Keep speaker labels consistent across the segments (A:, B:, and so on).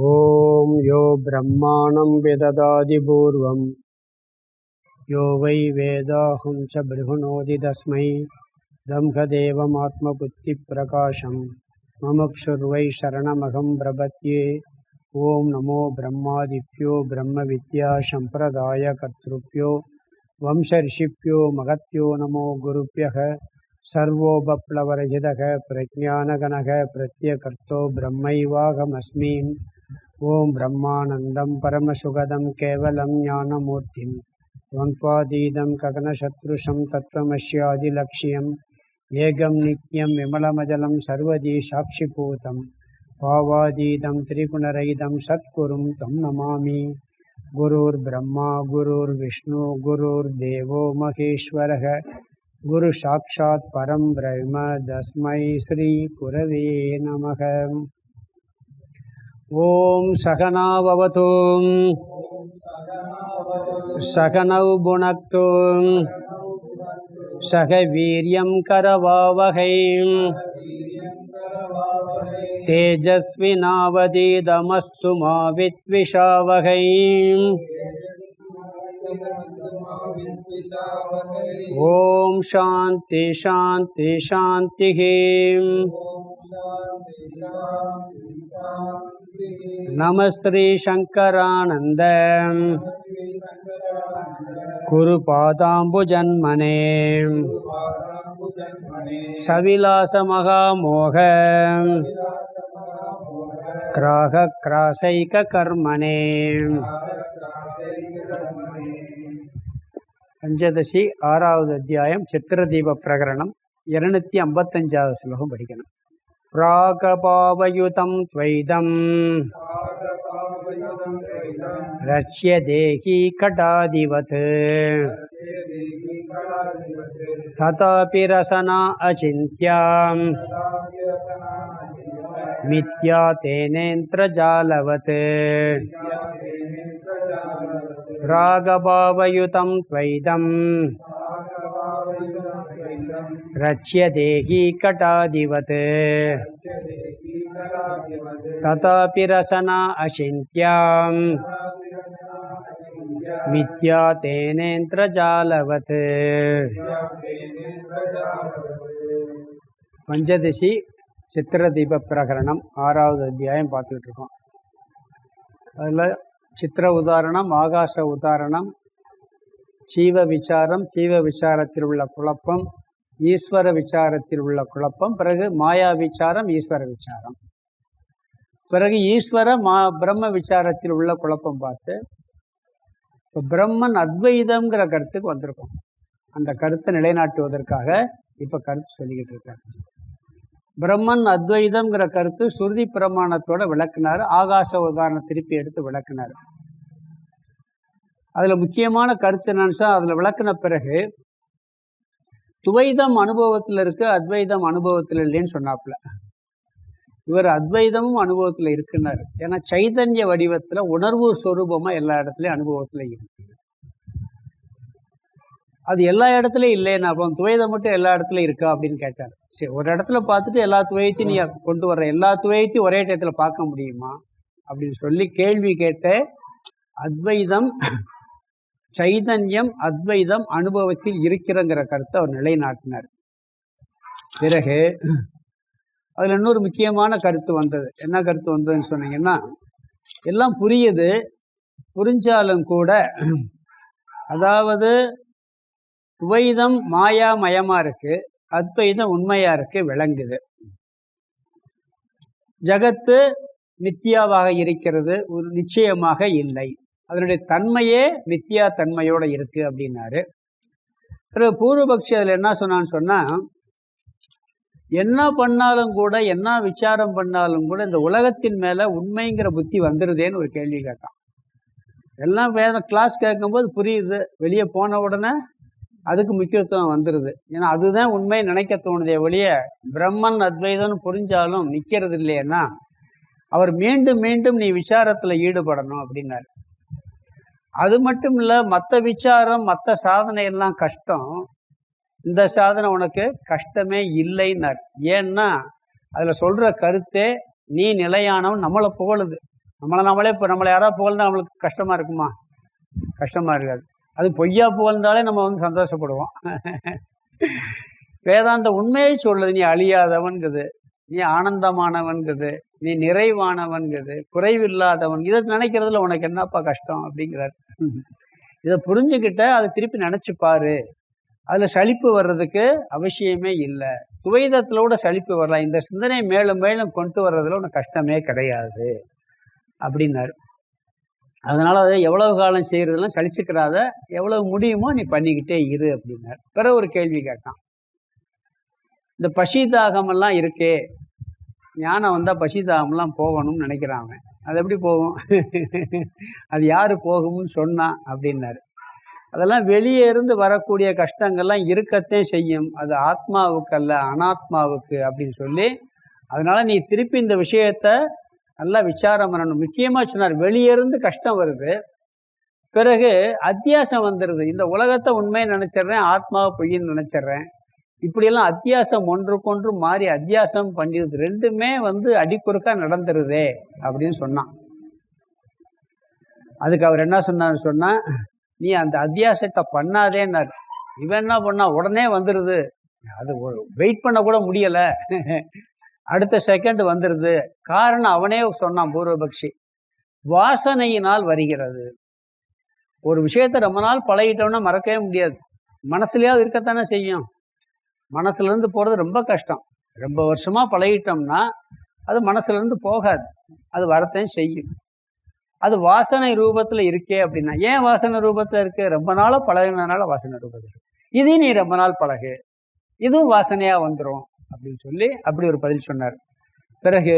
A: ஓம் யோ பிரம்மாணம் விததாதி பூர்வம் யோ வை வேதாஹும் ச பிருகுணோதி தஸ்மை தம்ஹதேவமாத்மபுத்தி பிரகாசம் மமுக்ஷுர்வை சரணமகம் பிரபத்யே. ஓம் நமோ பிரம்மாதிப்யோ பிரம்ம வித்யா சம்பிரதாய கர்த்ருப்யோ வம்சர்ஷிப்யோ மகத்யோ நமோ குருப்யக சர்வோபப்ளவரஹிதக பிரஜானகணக பிரத்யகர்த்தோ பிரம்மைவாகமஸ்மி. ஓம் பிரம்மானந்தம் பரமசுகதம் கேவலம் ஞானமூர்த்திம் துவந்த்வாதீதம் ககனசத்ருஷம் தத்வமஸ்யாதிலக்ஷ்யம் ஏகம் நித்யம் விமலமஜலம் சர்வதி சாட்சிபூதம் பாவாதீதம் திரிகுணரகிதம் சத்குரும் தம் நமாமி. குருர் பிரம்மா குருர் விஷ்ணு குருர் தேவோ மகேஸ்வரः குரு சாட்சாத் பரம் பிரம்ம தஸ்மை ஸ்ரீ குரவே நமக. ஓம் சகனா பவது சகனௌ புனக்து சக வீர்யம் கரவாவஹை தேஜஸ்வினாவதீதமஸ்து மா வித்விஷாவஹை. ஓம் சாந்தி சாந்தி சாந்தி. நமஸ்ரீ சங்கரானந்த குரு பாதாம்புஜன்மனே சவிலாச மகாமோக கிராக கிராசைக கர்மணே. பஞ்சதசி 6வது அத்தியாயம் சித்திரதீப பிரகரணம் 255வது ஸ்லோகம் படிக்கணும். பிராகபாவயுதம் த்வைதம் ரச்ய தேகி கடாதிவத் ததாபி ரசனா அசிந்த்யாம் மித்யா தேனேந்திரஜாலவத். ராகபாவயுதம் த்வைதம் ரச்ய தேகி கடாதிவத் ததாபி ரசனா அசிந்த்யாம் மித்யா தேனேந்திரஜாலவத். பஞ்சதசி சித்திரதீப பிரகரணம் 6வது அத்தியாயம் பார்த்துக்கிட்டு இருக்கோம். அதில் சித்திர உதாரணம், ஆகாச உதாரணம், ஜீவ விசாரம், ஜீவ விசாரத்தில் உள்ள குழப்பம், ஈஸ்வர விசாரத்தில் உள்ள குழப்பம், பிறகு மாயா விசாரம், ஈஸ்வர விசாரம், பிறகு ஈஸ்வர பிரம்ம விசாரத்தில் உள்ள குழப்பம் பார்த்து இப்போ பிரம்மன் அத்வைதம்ங்கிற கருத்துக்கு வந்திருக்கோம். அந்த கருத்தை நிலைநாட்டுவதற்காக இப்போ கருத்து சொல்லிக்கிட்டு இருக்காரு. பிரம்மன் அத்வைதம்ங்கிற கருத்து சுருதி பிரமாணத்தோட விளக்குனார். ஆகாச உதாரணம் திருப்பி எடுத்து விளக்குனார். அதில் முக்கியமான கருத்து என்னன்னு அதில் விளக்குன பிறகு துவைதம் அனுபவத்தில் இருக்கு, அத்வைதம் அனுபவத்தில் இல்லைன்னு சொன்னாப்புல. இவர் அத்வைதமும் அனுபவத்தில் இருக்குன்னாரு. ஏன்னா சைதன்ய வடிவத்தில் உணர்வு சொரூபமாக எல்லா இடத்துலையும் அனுபவத்தில் இருக்கு. அது எல்லா இடத்துலையும் இல்லைன்னு அப்புறம் துவைதம் மட்டும் எல்லா இடத்துலையும் இருக்கா அப்படின்னு கேட்டார். சரி, ஒரு இடத்துல பார்த்துட்டு எல்லா துவையத்தையும் நீ கொண்டு வர்ற எல்லா துவையத்தையும் ஒரே இடத்துல பார்க்க முடியுமா அப்படின்னு சொல்லி கேள்வி கேட்ட அத்வைதம் சைதன்யம் அத்வைதம் அனுபவத்தில் இருக்கிறங்கிற கருத்தை அவர் நிலைநாட்டினார். பிறகு அதில் இன்னொரு முக்கியமான கருத்து வந்தது. என்ன கருத்து வந்ததுன்னு சொன்னீங்கன்னா, எல்லாம் புரியுது, புரிஞ்சாலும் கூட அதாவது துவைதம் மாயாமயமா இருக்கு, அத்வைதம் உண்மையா இருக்கு, விளங்குது. ஜகத்து மித்தியாவாக இருக்கிறது, ஒரு நிச்சயமாக இல்லை, அதனுடைய தன்மையே மித்தியா தன்மையோட இருக்கு அப்படின்னாரு. பிறகு பூர்வபக்ஷி அதில் என்ன சொன்னான்னு சொன்னா, என்ன பண்ணாலும் கூட என்ன விசாரம் பண்ணாலும் கூட இந்த உலகத்தின் மேல உண்மைங்கிற புத்தி வந்துருதேன்னு ஒரு கேள்வி கேட்டான். எல்லாம் வேற கிளாஸ் கேட்கும்போது புரியுது, வெளியே போன உடனே அதுக்கு முக்கியத்துவம் வந்துடுது. ஏன்னா அதுதான் உண்மை நினைக்க தோணுதே ஒழிய பிரம்மன் அத்வைதம்னு புரிஞ்சாலும் நிற்கிறது இல்லையன்னா அவர் மீண்டும் மீண்டும் நீ விசாரத்தில் ஈடுபடணும் அப்படின்னாரு. அது மட்டும் இல்லை, மற்ற விசாரம் மற்ற சாதனை எல்லாம் கஷ்டம், இந்த சாதனை உனக்கு கஷ்டமே இல்லைன்னார். ஏன்னா அதில் சொல்கிற கருத்தே நீ நிலையானவன். நம்மளை புகழுது. நம்மளை இப்போ நம்மளை யாராவது புகழ்ந்தால் நம்மளுக்கு கஷ்டமாக இருக்குமா? கஷ்டமாக இருக்காது. அது பொய்யா புகழ்ந்தாலே நம்ம வந்து சந்தோஷப்படுவோம். வேதாந்த உண்மையை சொல்லுது. நீ அழியாதவன்குது, நீ ஆனந்தமானவன்குது, நீ நிறைவானவன்குது, குறைவில்லாதவன். இதை நினைக்கிறதுல உனக்கு என்னப்பா கஷ்டம் அப்படிங்கிறார். இதை புரிஞ்சுக்கிட்ட அதை திருப்பி நினச்சி பாரு. அதில் சலிப்பு வர்றதுக்கு அவசியமே இல்லை. துவைதத்திலோட சலிப்பு வரலாம். இந்த சிந்தனை மேலும் மேலும் கொண்டு வர்றதுல உனக்கு கஷ்டமே கிடையாது அப்படின்னாரு. அதனால் அதை எவ்வளவு காலம் செய்கிறதுலாம் சலிச்சுக்கிறாத, எவ்வளவு முடியுமோ நீ பண்ணிக்கிட்டே இரு அப்படின்னார். பிறகு ஒரு கேள்வி கேட்டான். இந்த பசி தாகமெல்லாம் இருக்கே, ஞானம் வந்தால் பசி தாகமெல்லாம் போகணும்னு நினைக்கிறாங்க. அது எப்படி போகும்? அது யார் போகும்னு சொன்னான் அப்படின்னாரு. அதெல்லாம் வெளியே இருந்து வரக்கூடிய கஷ்டங்கள்லாம் இருக்கத்தே செய்யும். அது ஆத்மாவுக்கு அல்ல, அனாத்மாவுக்கு அப்படின்னு சொல்லி, அதனால் நீ திருப்பி இந்த விஷயத்தை நல்லா விசாரம் பண்ணணும். முக்கியமாக சொன்னார், வெளியேருந்து கஷ்டம் வருது, பிறகு அத்தியாசம் வந்துடுது. இந்த உலகத்தை உண்மையை நினச்சிட்றேன், ஆத்மாவை பொய்ன்னு நினச்சிட்றேன். இப்படியெல்லாம் அத்தியாசம் ஒன்றுக்கொன்று மாறி அத்தியாசம் பண்ணிடுது. ரெண்டுமே வந்து அடிக்குறுக்கா நடந்துருதே அப்படின்னு சொன்னான். அதுக்கு அவர் என்ன சொன்னான்னு சொன்னால், நீ அந்த அத்தியாசத்தை பண்ணாதேன்னார். இவன் என்ன பண்ணா, உடனே வந்துடுது. அது வெயிட் பண்ண கூட முடியலை, அடுத்த செகண்ட் வந்துடுது. காரணம் அவனே சொன்னான், பூர்வபக்ஷி, வாசனையினால் வருகிறது. ஒரு விஷயத்தை ரொம்ப நாள் பழகிட்டோம்னா மறக்கவே முடியாது. மனசுலையாவது இருக்கத்தானே செய்யும். மனசுலேருந்து போகிறது ரொம்ப கஷ்டம். ரொம்ப வருஷமாக பழகிட்டோம்னா அது மனசுலேருந்து போகாது, அது வரத்தையும் செய்யும். அது வாசனை ரூபத்தில் இருக்கே அப்படின்னா, ஏன் வாசனை ரூபத்தில் இருக்கு? ரொம்ப நாளாக பழகினதுனால வாசனை ரூபத்தில். இதையும் நீ ரொம்ப நாள் பழகு, இதுவும் வாசனையாக வந்துடும் அப்படின்னு சொல்லி அப்படி ஒரு பதில் சொன்னார். பிறகு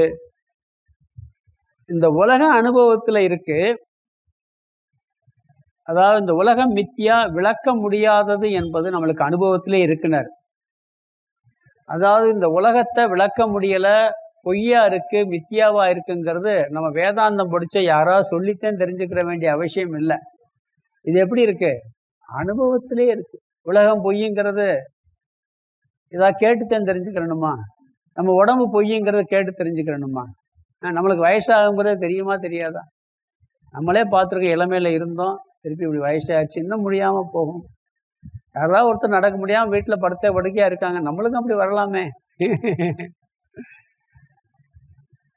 A: இந்த உலக அனுபவத்தில் இருக்கு, அதாவது இந்த உலகம் மித்தியா, விளக்க முடியாதது என்பது நம்மளுக்கு அனுபவத்திலே இருக்குனார். அதாவது இந்த உலகத்தை விளக்க முடியலை, பொய்யா இருக்கு, மித்தியாவா இருக்குங்கிறது நம்ம வேதாந்தம் படிச்ச யாராவது சொல்லித்தான் தெரிஞ்சுக்கிற வேண்டிய அவசியம் இல்லை. இது எப்படி இருக்கு? அனுபவத்திலே இருக்கு. உலகம் பொய்யுங்கிறது ஏதாவது கேட்டுத்தான் தெரிஞ்சுக்கிறணுமா? நம்ம உடம்பு பொய்யுங்கிறத கேட்டு தெரிஞ்சுக்கிறணுமா? நம்மளுக்கு வயசாகுங்கிறதே தெரியுமா தெரியாதா? நம்மளே பார்த்துருக்க, இளமையில இருந்தோம், திருப்பி இப்படி வயசாச்சு, இன்னும் முடியாமல் போகும். யாராவது ஒருத்தர் நடக்க முடியாமல் வீட்டில் படுத்தே படுக்கையாக இருக்காங்க, நம்மளுக்கும் அப்படி வரலாமே.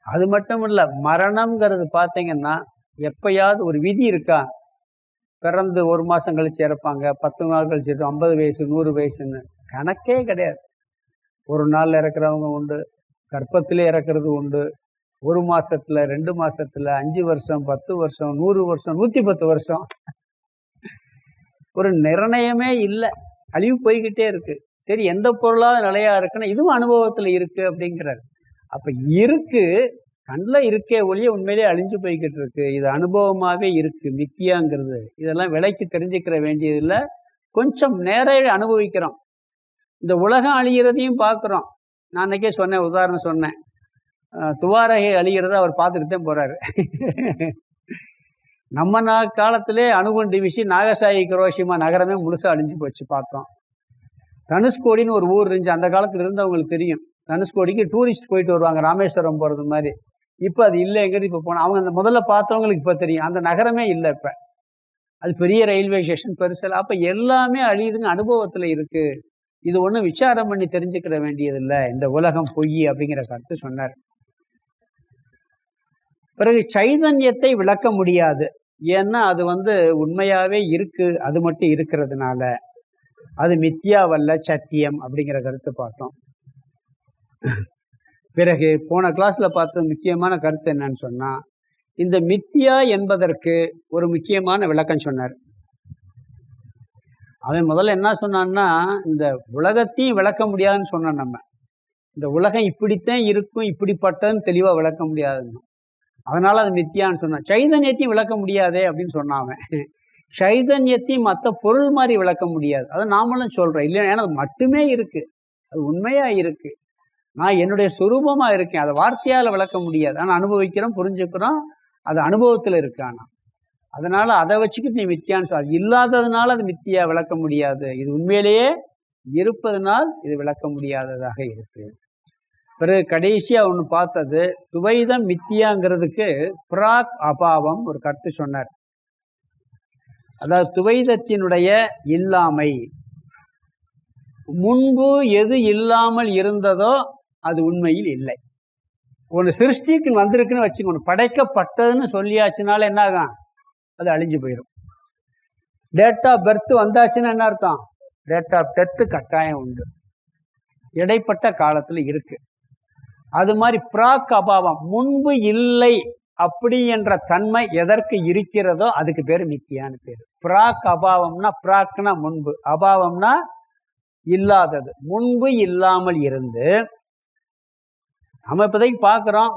A: அது மட்டும் இல்லை, மரணம்ங்கிறது பார்த்தீங்கன்னா எப்பயாவது ஒரு விதி இருக்கா? பிறந்து 1 மாதம் கழிச்சு இறப்பாங்க, 10 நாள் கழிச்சு, 50 வயசு 100 வயசுன்னு கணக்கே கிடையாது. ஒரு நாளில் இறக்குறவங்க உண்டு, கர்ப்பத்திலே இறக்குறது உண்டு, 1 மாதத்தில், 2 மாதத்தில், 5 வருஷம், 10 வருஷம், 100 வருஷம், 110 வருஷம். ஒரு நிர்ணயமே இல்லை, அழிவு போய்கிட்டே இருக்கு. சரி, எந்த பொருளாவது நிலையா இருக்குன்னா இதுவும் அனுபவத்தில் இருக்கு அப்படிங்கிறார். அப்ப இருக்கு, கண்ணில் இருக்கே ஒளிய உண்மையிலே அழிஞ்சு போய்கிட்டு இருக்கு. இது அனுபவமாகவே இருக்கு, மித்தியாங்கிறது. இதெல்லாம் விலைக்கு தெரிஞ்சுக்கிற வேண்டியதில்லை, கொஞ்சம் நேரம் அனுபவிக்கிறோம். இந்த உலகம் அழிகிறதையும் பார்க்குறோம். நான் அன்றைக்கே சொன்னேன், உதாரணம் சொன்னேன், துவாரகை அழிகிறத அவர் பார்த்துட்டு தான் போகிறாரு. நம்ம காலத்திலே அணுகுண்டு வீசி நாகசாயி ஹிரோஷிமா நகரமே முழுசாக அழிஞ்சு போச்சு பார்த்தோம். தனுஷ்கோடின்னு ஒரு ஊர் இருந்துச்சு, அந்த காலத்தில் இருந்தவங்களுக்கு தெரியும். தனுஷ்கோடிக்கு டூரிஸ்ட் போயிட்டு வருவாங்க, ராமேஸ்வரம் போகிறது மாதிரி. இப்போ அது இல்லைங்கிறது இப்போ போனால் அவங்க அந்த முதல்ல பார்த்தவங்களுக்கு இப்போ தெரியும், அந்த நகரமே இல்லை இப்போ. அது பெரிய ரயில்வே ஸ்டேஷன் பெருசில். அப்போ எல்லாமே அழியுதுங்க, அனுபவத்தில் இருக்குது. இது ஒன்றும் விசாரம் பண்ணி தெரிஞ்சுக்கிற வேண்டியதில்லை, இந்த உலகம் பொய் அப்படிங்கிற கருத்து சொன்னார். பிறகு சைதன்யத்தை விளக்க முடியாது, ஏன்னா அது உண்மையாகவே இருக்குது, அது மட்டும் இருக்கிறதுனால அது மித்யாவல்ல, சத்தியம் அப்படிங்கிற கருத்தை பார்த்தோம். பிறகு போன கிளாஸில் பார்த்த முக்கியமான கருத்து என்னன்னு சொன்னால், இந்த மித்யா என்பதற்கு ஒரு முக்கியமான விளக்கம் சொன்னார். அவன் முதல்ல என்ன சொன்னான்னா, இந்த உலகத்தையும் விளக்க முடியாதுன்னு சொன்னான். நம்ம இந்த உலகம் இப்படித்தான் இருக்கும், இப்படிப்பட்டதுன்னு தெளிவாக விளக்க முடியாதுன்னு, அதனால அது மித்தியான்னு சொன்னான். சைதன்யத்தையும் விளக்க முடியாதே அப்படின்னு சொன்னான். சைதன்யத்தையும் மற்ற பொருள் மாதிரி விளக்க முடியாது, அதை நாமளும் சொல்கிறேன் இல்லையா? ஏன்னா அது மட்டுமே இருக்குது, அது உண்மையாக இருக்குது, நான் என்னுடைய சுரூபமாக இருக்கேன், அதை வார்த்தையால் விளக்க முடியாது. ஆனால் அனுபவிக்கிறோம், புரிஞ்சுக்கிறோம், அது அனுபவத்தில் இருக்கு. ஆனால் அதனால அதை வச்சுக்கிட்டு நீ மித்தியான்னு சொல். இல்லாததுனால அது மித்தியா விளக்க முடியாது. இது உண்மையிலேயே இருப்பதனால் இது விளக்க முடியாததாக இருக்கு. பிறகு கடைசியா ஒன்று பார்த்தது துவைதம் மித்தியாங்கிறதுக்கு பிராக் அபாவம் ஒரு கருத்து சொன்னார். அதாவது துவைதத்தினுடைய இல்லாமை, முன்பு எது இல்லாமல் இருந்ததோ அது உண்மையில் இல்லை. ஒன்று சிருஷ்டிக்கு வந்திருக்குன்னு வச்சுக்கணும், படைக்கப்பட்டதுன்னு சொல்லியாச்சுனால என்ன ஆகும், அது அழிஞ்சு போயிடும். டேட் ஆஃப் பர்த் வந்தாச்சுன்னா என்ன அர்த்தம், டேட் ஆஃப் டெத்து கட்டாயம் உண்டு, இடைப்பட்ட காலத்தில் இருக்கு. அது மாதிரி பிராக் அபாவம், முன்பு இல்லை அப்படி என்ற தன்மை எதற்கு இருக்கிறதோ அதுக்கு பேர் மித்தியான்னு பேர். பிராக் அபாவம்னா, பிராக்னா முன்பு, அபாவம்னா இல்லாதது. முன்பு இல்லாமல் இருந்து நம்ம இப்போதைக்கு பார்க்குறோம்.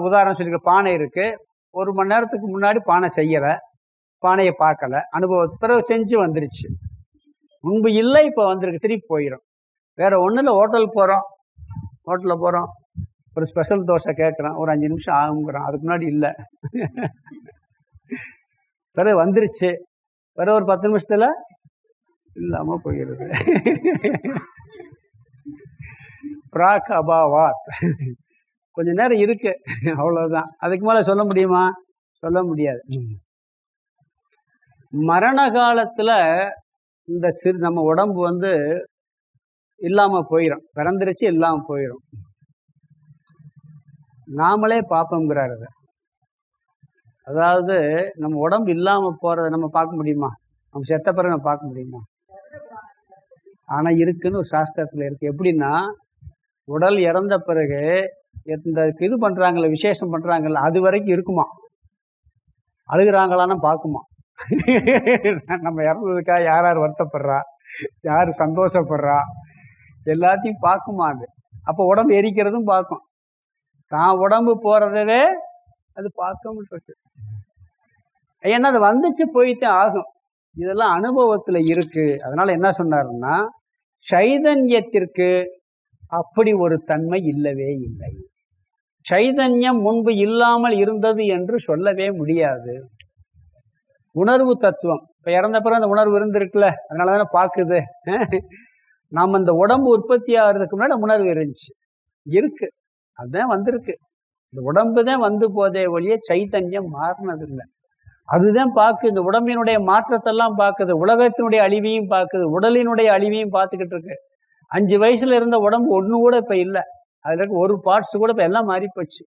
A: உதாரணம் சொல்லிக்க, பானை இருக்கு, 1 மணி நேரத்துக்கு முன்னாடி பானை செய்யலை, பானையை பார்க்கல, அனுபவத்துக்கு பிறகு செஞ்சு வந்துருச்சு. முன்பு இல்லை, இப்போ வந்திருக்கு, திருப்பி போயிடும். வேற ஒன்றும் இல்லை, ஹோட்டலுக்கு போகிறோம், ஹோட்டலில் போகிறோம், ஒரு ஸ்பெஷல் தோசை கேட்குறோம், ஒரு 5 நிமிஷம் ஆகுங்கிறோம், அதுக்கு முன்னாடி இல்லை, பிறகு வந்துருச்சு, பிறகு ஒரு 10 நிமிஷத்தில் இல்லாமல் போயிடுது. பிராக் அபாவாத், கொஞ்ச நேரம் இருக்கு, அவ்வளோதான். அதுக்கு மேலே சொல்ல முடியுமா? சொல்ல முடியாது. மரண காலத்தில் இந்த நம்ம உடம்பு இல்லாமல் போயிடும், பிறந்துருச்சு இல்லாமல் போயிடும். நாமளே பார்ப்போங்கிறாரு. அதாவது நம்ம உடம்பு இல்லாமல் போகிறத நம்ம பார்க்க முடியுமா? நம்ம செத்த பிறகு நம்ம பார்க்க முடியுமா? ஆனால் இருக்குன்னு ஒரு சாஸ்திரத்தில் இருக்குது. எப்படின்னா, உடல் இறந்த பிறகு இந்த இது பண்ணுறாங்களே, விசேஷம் பண்ணுறாங்கல்ல, அது வரைக்கும் இருக்குமா, அழுகிறாங்களான்னு பார்க்குமா. நம்ம இறந்ததுக்காக யார் யார் வருத்தப்படுறா, யார் சந்தோஷப்படுறா, எல்லாத்தையும் பார்க்குமா அது. அப்போ உடம்பு எரிக்கிறதும் பார்க்கும், தான் உடம்பு போகிறதவே அது பார்க்க இருக்கு. ஏன்னா அது வந்துச்சு போயிட்டு ஆகும். இதெல்லாம் அனுபவத்தில் இருக்கு. அதனால என்ன சொன்னாருன்னா, சைதன்யத்திற்கு அப்படி ஒரு தன்மை இல்லவே இல்லை. சைதன்யம் முன்பு இல்லாமல் இருந்தது என்று சொல்லவே முடியாது. உணர்வு தத்துவம், இப்போ இறந்த பிறகு அந்த உணர்வு இருந்திருக்குல்ல, அதனால தானே பார்க்குது. நாம் அந்த உடம்பு உற்பத்தி ஆகிறதுக்கு முன்னாடி உணர்வு இருந்துச்சு, இருக்கு, அதுதான் வந்திருக்கு. இந்த உடம்பு தான் வந்து போதே ஒழிய சைதன்யம் மாறினது இல்லை. அதுதான் பார்க்குது, இந்த உடம்பினுடைய மாற்றத்தெல்லாம் பார்க்குது, உலகத்தினுடைய அழிவையும் பார்க்குது, உடலினுடைய அழிவையும் பார்த்துக்கிட்டு இருக்கு. 5 வயசுல இருந்த உடம்பு ஒன்று கூட இப்போ இல்லை, அதில் இருக்க ஒரு பார்ட்ஸ் கூட இப்போ எல்லாம் மாறி போச்சு.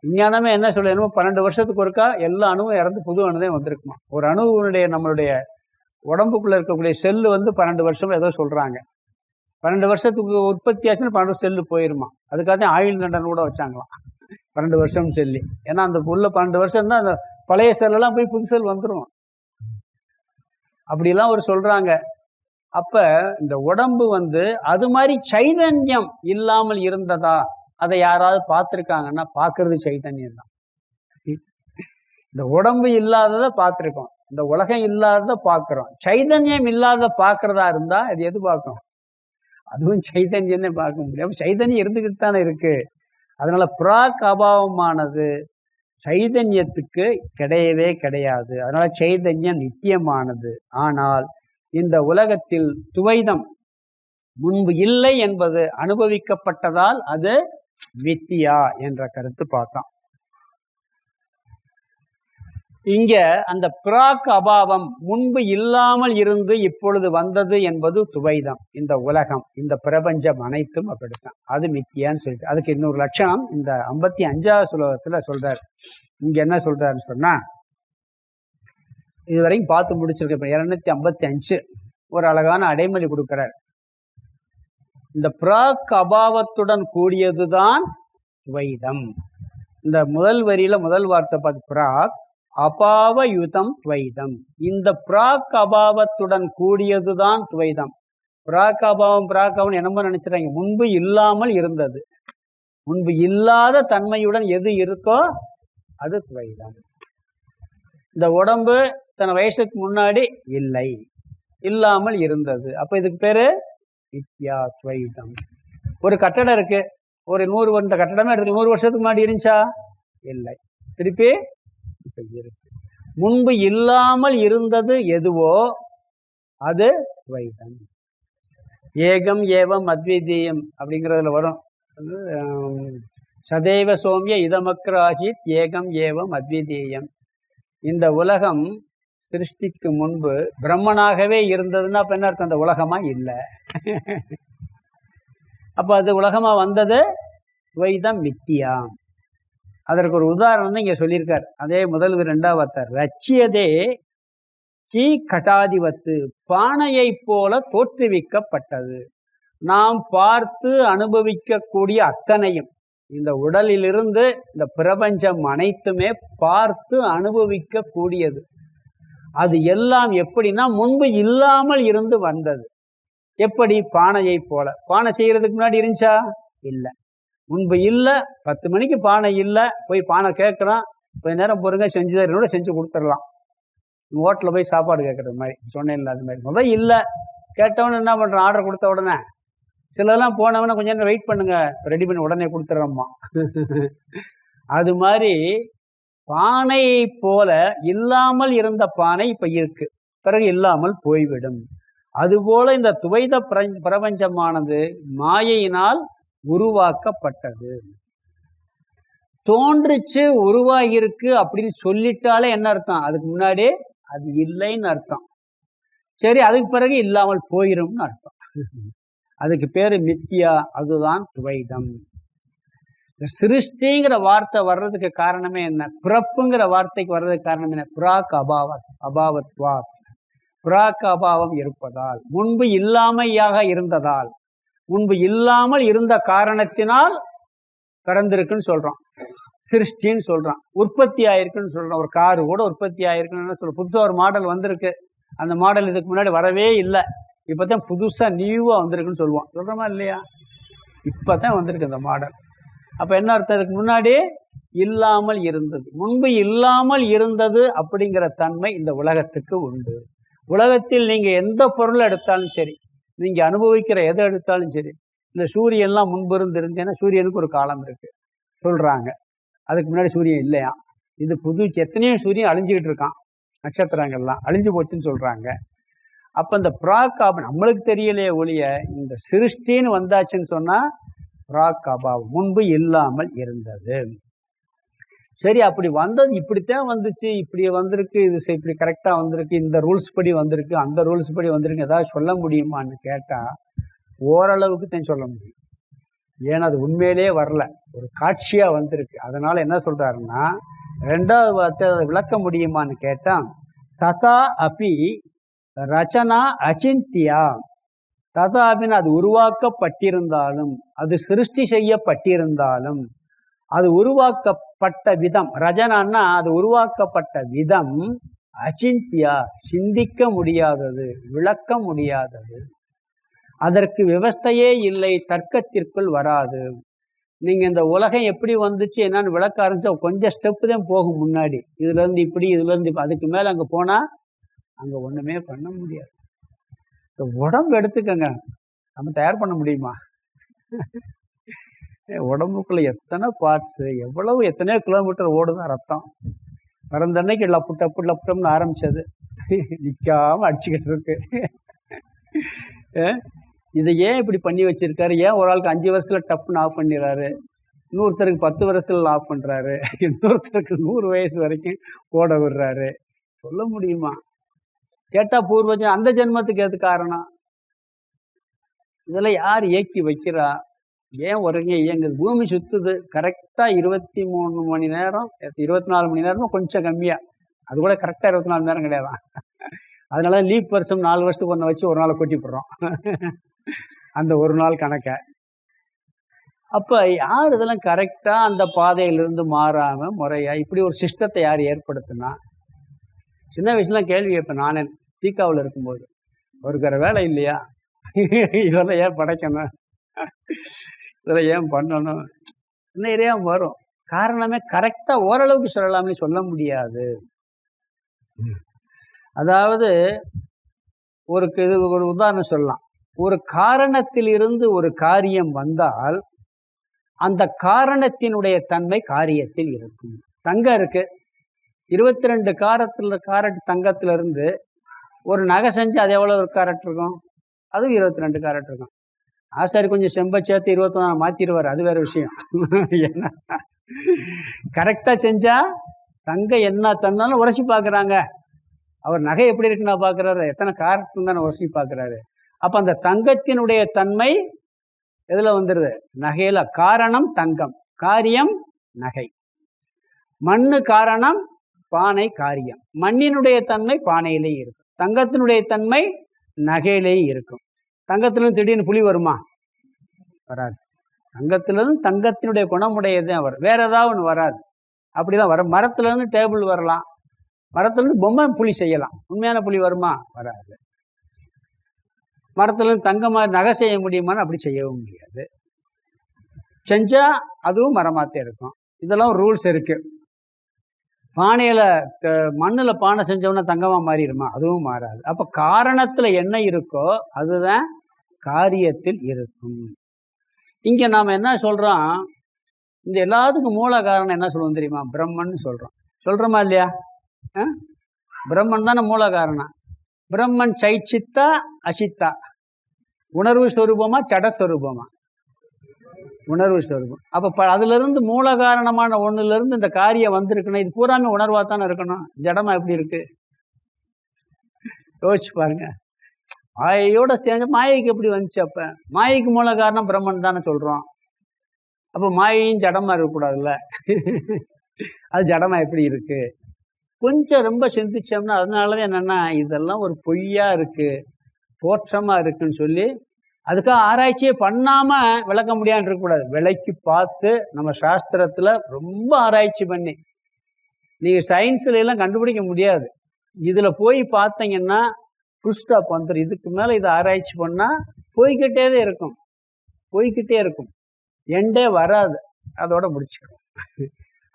A: விஞ்ஞானமே என்ன சொல்லணும், 12 வருஷத்துக்கு ஒருக்கா எல்லா அணுவும் இறந்து புது அணுதான் வந்திருக்குமா. ஒரு அணுவினுடைய நம்மளுடைய உடம்புக்குள்ளே இருக்கக்கூடிய செல்லு 12 வருஷம் ஏதோ சொல்கிறாங்க. 12 வருஷத்துக்கு உற்பத்தி ஆச்சுன்னா 12 செல்லு போயிருமா. அதுக்காக ஆயுள் தண்டனை கூட வச்சாங்களாம், 12 வருஷம் சொல்லி. ஏன்னா அந்த உள்ள 12 வருஷம் தான் அந்த பழைய செல்லெல்லாம் போய் புது செல் வந்துடும், அப்படிலாம் ஒரு சொல்கிறாங்க. அப்போ இந்த உடம்பு அது மாதிரி சைதன்யம் இல்லாமல் இருந்ததா, அதை யாராவது பார்த்துருக்காங்கன்னா, பார்க்கறது சைதன்யம் தான். இந்த உடம்பு இல்லாததை பார்த்துருக்கோம், இந்த உலகம் இல்லாததை பார்க்குறோம். சைதன்யம் இல்லாத பார்க்குறதா இருந்தால் அது எது பார்க்கும்? அதுவும் சைதன்யம்னே பார்க்க முடியும். சைதன்யம் இருந்துக்கிட்டு தானே இருக்கு. அதனால பிராக் அபாவமானது சைதன்யத்துக்கு கிடையவே கிடையாது. அதனால சைதன்யம் நித்தியமானது. ஆனால் இந்த உலகத்தில் துவைதம் முன்பு இல்லை என்பது அனுபவிக்கப்பட்டதால் அது மித்தியா என்ற கருத்து பார்த்தோம். இங்க அந்த பிராக் அபாவம், முன்பு இல்லாமல் இருந்து இப்பொழுது வந்தது என்பது துவைதம். இந்த உலகம், இந்த பிரபஞ்சம் அனைத்தும் அப்படித்தான், அது மித்தியான்னு சொல்லிட்டு. அதுக்கு இன்னொரு லட்சணம் இந்த 55வது ஸ்லோகத்துல சொல்றாரு. இங்க என்ன சொல்றாருன்னு சொன்னா, இதுவரைக்கும் பார்த்து முடிச்சிருக்க 255 ஒரு அழகான அடைமொழி கொடுக்கிறார். இந்த பிராக் அபாவத்துடன் கூடியதுதான் துவைதம். இந்த முதல் வரியில முதல் வார்த்தை பார்த்து, பிராக் அபாவயுதம் துவைதம். இந்த பிராக் அபாவத்துடன் கூடியதுதான் துவைதம். பிராக் அபாவம் என்னமோ நினைச்சிட்டாங்க, முன்பு இல்லாமல் இருந்தது. முன்பு இல்லாத தன்மையுடன் எது இருக்கோ அது துவைதம். இந்த உடம்பு தன் வயசுக்கு முன்னாடி இல்லை, இல்லாமல் இருந்தது. அப்ப இதுக்கு பேரு மித்யா துவைதம். ஒரு கட்டடம் இருக்கு, ஒரு 100 இந்த கட்டடமே எடுத்து 100 வருஷத்துக்கு முன்னாடி இருந்துச்சா? இல்லை, திருப்பி இப்ப இருக்கு. முன்பு இல்லாமல் இருந்தது எதுவோ அது துவைதம். ஏகம் ஏவம் அத்விதீயம் அப்படிங்கிறதுல வரும். சதைவ சோமிய இதமக்ராஹித் ஏகம் ஏவம் அத்விதீயம். இந்த உலகம் சிருஷ்டிக்கு முன்பு பிரம்மனாகவே இருந்ததுன்னா அப்ப என்ன அர்த்தம்? அந்த உலகமா இல்லை. அப்ப அது உலகமா வந்தது துவைதம் மித்தியா. அதற்கு ஒரு உதாரணம் இங்க சொல்லியிருக்கார். அதே முதல் இரண்டாவது ரச்சியதே கீ கட்டாதிவத்து, பானையை போல தோற்றுவிக்கப்பட்டது. நாம் பார்த்து அனுபவிக்கக்கூடிய அத்தனையும், இந்த உடலிலிருந்து இந்த பிரபஞ்சம் அனைத்துமே பார்த்து அனுபவிக்க கூடியது. அது எல்லாம் எப்படின்னா முன்பு இல்லாமல் இருந்து வந்தது. எப்படி? பானையை போல. பானை செய்யறதுக்கு முன்னாடி இருந்துச்சா? இல்லை, முன்பு இல்லை. 10 மணிக்கு பானை இல்லை, போய் பானை கேட்குறான், கொஞ்ச நேரம் பொறுங்க செஞ்சு தரனோட செஞ்சு கொடுத்துடலாம். ஹோட்டலில் போய் சாப்பாடு கேட்குறது மாதிரி சொன்னேன்ல, அது மாதிரி முதல் இல்லை. கேட்டவொன்னு என்ன பண்ணுறான்? ஆர்டர் கொடுத்த உடனே சிலதெல்லாம் போனவொடனே கொஞ்சம் நேரம் வெயிட் பண்ணுங்க, ரெடி பண்ணி உடனே கொடுத்துட்றோம்மா. அது மாதிரி பானையை போல இல்லாமல் இருந்த பானை இப்போ இருக்கு, பிறகு இல்லாமல் போய்விடும். அதுபோல இந்த துவைத பிரபஞ்சமானது மாயையினால் உருவாக்கப்பட்டது. தோன்றுச்சு, உருவாகிருக்கு அப்படின்னு சொல்லிட்டாலே என்ன அர்த்தம்? அதுக்கு முன்னாடி அது இல்லைன்னு அர்த்தம். சரி, அதுக்கு பிறகு இல்லாமல் போயிரும்னு அர்த்தம். அதுக்கு பேரு மித்தியா, அதுதான் துவைதம். இந்த சிருஷ்டிங்கிற வார்த்தை வர்றதுக்கு காரணமே என்ன? பிறப்புங்கிற வார்த்தைக்கு வர்றதுக்கு காரணம் என்ன? பிராக் அபாவத்வா, பிராக் அபாவம் இருப்பதால், முன்பு இல்லாமையாக இருந்ததால், முன்பு இல்லாமல் இருந்த காரணத்தினால் பிறந்திருக்குன்னு சொல்றோம், சிருஷ்டின்னு சொல்றான். உற்பத்தி ஆயிருக்குன்னு சொல்றான். ஒரு காரு கூட உற்பத்தி ஆயிருக்குன்னு சொல்றோம். புதுசா ஒரு மாடல் வந்திருக்கு, அந்த மாடல் இதுக்கு முன்னாடி வரவே இல்லை, இப்பதான் புதுசா நியூவா வந்திருக்குன்னு சொல்லுவோம். சொல்றோமா இல்லையா? இப்பதான் வந்திருக்கு அந்த மாடல். அப்ப என்ன அர்த்தம்? இதுக்கு முன்னாடி இல்லாமல் இருந்தது. முன்பு இல்லாமல் இருந்தது அப்படிங்கிற தன்மை இந்த உலகத்துக்கு உண்டு. உலகத்தில் நீங்க எந்த பொருள் எடுத்தாலும் சரி, நீங்க அனுபவிக்கிற எதை எடுத்தாலும் சரி, இந்த சூரியன்லாம் முன்பு இருந்தேன்னா சூரியனுக்கு ஒரு காலம் இருக்கு சொல்றாங்க. அதுக்கு முன்னாடி சூரியன் இல்லையா? இது புது எத்தனையோ சூரியன் அழிஞ்சுக்கிட்டு இருக்கான், நட்சத்திரங்கள்லாம் அழிஞ்சு போச்சுன்னு சொல்றாங்க. அப்ப இந்த பிராக் நம்மளுக்கு தெரியலையே ஒழிய, இந்த சிருஷ்டின்னு வந்தாச்சுன்னு சொன்னா பிராக் அபாவம், முன்பு இல்லாமல் இருந்தது. சரி, அப்படி வந்தது இப்படித்தான் வந்துச்சு, இப்படி வந்திருக்கு, இது இப்படி கரெக்டா வந்திருக்கு, இந்த ரூல்ஸ் படி வந்திருக்கு, அந்த ரூல்ஸ் படி வந்திருக்கு, ஏதாவது சொல்ல முடியுமான்னு கேட்டா ஓரளவுக்கு தான் சொல்ல முடியும். ஏன்னா அது உண்மையிலேயே வரல, ஒரு காட்சியா வந்திருக்கு. அதனால என்ன சொல்றாருன்னா, 2வது வார்த்தை அதை விளக்க முடியுமான்னு கேட்டா, ததா அபி ரச்சனா அச்சிந்தியா. ததா அபின்னு அது உருவாக்கப்பட்டிருந்தாலும், அது சிருஷ்டி செய்யப்பட்டிருந்தாலும், அது உருவாக்கப்பட்ட விதம், ரஜனான்னா அது உருவாக்கப்பட்ட விதம் அச்சிந்தியா, சிந்திக்க முடியாதது, விளக்க முடியாதது. அதற்கு விவஸ்தையே இல்லை, தர்க்கத்திற்குள் வராது. நீங்க இந்த உலகம் எப்படி வந்துச்சு என்னன்னு விளக்க ஆரம்பிச்சா கொஞ்சம் ஸ்டெப்பு தான் போகும் முன்னாடி. இதுல இருந்து இப்படி, இதுல இருந்து அதுக்கு மேல அங்க போனா அங்க ஒண்ணுமே பண்ண முடியாது. உடம்பு எடுத்துக்கங்க, நம்ம தயார் பண்ண முடியுமா? உடம்புக்குள்ள எத்தனை பார்ட்ஸ், எத்தனையோ கிலோமீட்டர் ஓடுதான் ரத்தம். பிறந்த அன்னைக்கு லப்பு டப்பு லப்புட்டம்னு ஆரம்பிச்சது, நிற்காம அடிச்சுக்கிட்டு இருக்கு. இதை ஏன் இப்படி பண்ணி வச்சிருக்காரு? ஏன் ஒரு ஆளுக்கு 5 வருஷத்துல டப்புன்னு ஆஃப் பண்ணிடுறாரு, இன்னொருத்தருக்கு 10 வருஷத்துல ஆஃப் பண்றாரு, இன்னொருத்தருக்கு 100 வயசு வரைக்கும் ஓட விடுறாரு? சொல்ல முடியுமா? கேட்டா பூர்வஜன் அந்த ஜென்மத்துக்கு எது காரணம்? இதெல்லாம் யார் இயக்கி வைக்கிறா? ஏன் உறங்க இயங்குது? பூமி சுத்துது கரெக்டா 23 மணி நேரம், 24 மணி நேரமும் கொஞ்சம் கம்மியா, அது கூட கரெக்டா 24 மணி நேரம் கிடையாது. அதனால லீப் வருஷம் 4 வருஷத்துக்கு ஒன்று வச்சு ஒரு நாளை கொட்டி போடுறோம், அந்த ஒரு நாள் கணக்க. அப்ப யார் இதெல்லாம் கரெக்டா அந்த பாதையிலிருந்து மாறாம முறையா இப்படி ஒரு சிஸ்டத்தை யார் ஏற்படுத்தினா? சின்ன வயசுலாம் கேள்வி கேட்பேன் நானே, தீக்காவில் இருக்கும்போது, ஒருக்கிற வேலை இல்லையா, இதெல்லாம் ஏன் படைக்கணும், இதெல்லாம் ஏன் பண்ணணும், நிறையா வரும். காரணமே கரெக்டா ஓரளவுக்கு சொல்லலாமே, சொல்ல முடியாது. அதாவது இது ஒரு உதாரணம் சொல்லலாம். ஒரு காரணத்திலிருந்து ஒரு காரியம் வந்தால் அந்த காரணத்தினுடைய தன்மை காரியத்தில் இருக்கும். தங்கம் இருக்கு, 22 காரட் தங்கத்திலிருந்து ஒரு நகை செஞ்சு அது எவ்வளோ ஒரு காரட் இருக்கும்? அதுவும் 22 காரட் இருக்கும். ஆசாரி கொஞ்சம் செம்பை சேர்த்து 21 மாற்றிடுவார், அது வேறு விஷயம். ஏன்னா கரெக்டாக செஞ்சால் தங்கம் என்ன தந்தாலும் உரசி பார்க்குறாங்க. அவர் நகை எப்படி இருக்குன்னா பார்க்குறாரு, எத்தனை காரட் தானே உரசி பார்க்குறாரு. அப்போ அந்த தங்கத்தினுடைய தன்மை எதில் வந்துடுது? நகையில். காரணம் தங்கம், காரியம் நகை. மண்ணு காரணம், பானை காரியம். மண்ணினுடைய தன்மை பானையிலே இருக்கும், தங்கத்தினுடைய தன்மை நகையிலே இருக்கும். தங்கத்திலிருந்து திடீர்னு புலி வருமா? வராது. தங்கத்திலிருந்து தங்கத்தினுடைய குணமுடையதான் வரும், வேற ஏதாவது ஒன்று வராது. அப்படிதான் வரும். மரத்துலேருந்து டேபிள் வரலாம், மரத்துலேருந்து பொம்மை புலி செய்யலாம், உண்மையான புலி வருமா? வராது. மரத்துலேருந்து தங்கம் மாதிரி நகை செய்ய முடியுமான்னு அப்படி செய்யவும் முடியாது. செஞ்சால் அதுவும் மரமாத்தே இருக்கும். இதெல்லாம் ரூல்ஸ் இருக்குது. பானையில் மண்ணில் பானை செஞ்சோம்னா தங்கமாக மாறிடுமா? அதுவும் மாறாது. அப்போ காரணத்தில் என்ன இருக்கோ அதுதான் காரியத்தில் இருக்கும். இங்கே நாம் என்ன சொல்கிறோம்? இந்த எல்லாத்துக்கும் மூல காரணம் என்ன சொல்லுவோம் தெரியுமா? பிரம்மன் சொல்கிறோம். சொல்கிறோமா இல்லையா? பிரம்மன் தானே மூல காரணம். பிரம்மன் சைச்சித்தா அசித்தா, உணர்வு ஸ்வரூபமா சடஸ்வரூபமா? உணர்வு ஸ்வரூபம். அப்போ அதுலேருந்து மூல காரணமான ஒன்றுலேருந்து இந்த காரியம் வந்திருக்கணும். இது பூராமே உணர்வாக தானே இருக்கணும். ஜடமாக எப்படி இருக்கு? யோசிச்சு பாருங்க. மாயையோட சேர்ந்து மாயைக்கு எப்படி வந்துச்சு? அப்போ மாயைக்கு மூல காரணம் பிரம்மன் தானே சொல்கிறோம். அப்போ மாயையும் ஜடமாக இருக்கக்கூடாதுல்ல? அது ஜடமாக எப்படி இருக்குது? கொஞ்சம் ரொம்ப சிந்திச்சோம்னா அதனாலதான் என்னென்னா இதெல்லாம் ஒரு பொய்யா இருக்குது, தோற்றமாக இருக்குன்னு சொல்லி அதுக்காக ஆராய்ச்சியே பண்ணாமல் விளக்க முடியான்னு இருக்கக்கூடாது. விலைக்கு பார்த்து நம்ம சாஸ்திரத்தில் ரொம்ப ஆராய்ச்சி பண்ணி நீங்கள் சயின்ஸில் எல்லாம் கண்டுபிடிக்க முடியாது. இதில் போய் பார்த்தீங்கன்னா ஃபுல் ஸ்டாப் வந்துடும். இதுக்கு மேலே இதை ஆராய்ச்சி பண்ணால் போய்கிட்டே இருக்கும், போய்கிட்டே இருக்கும், எண்டே வராது, அதோட முடிச்சுக்கணும்.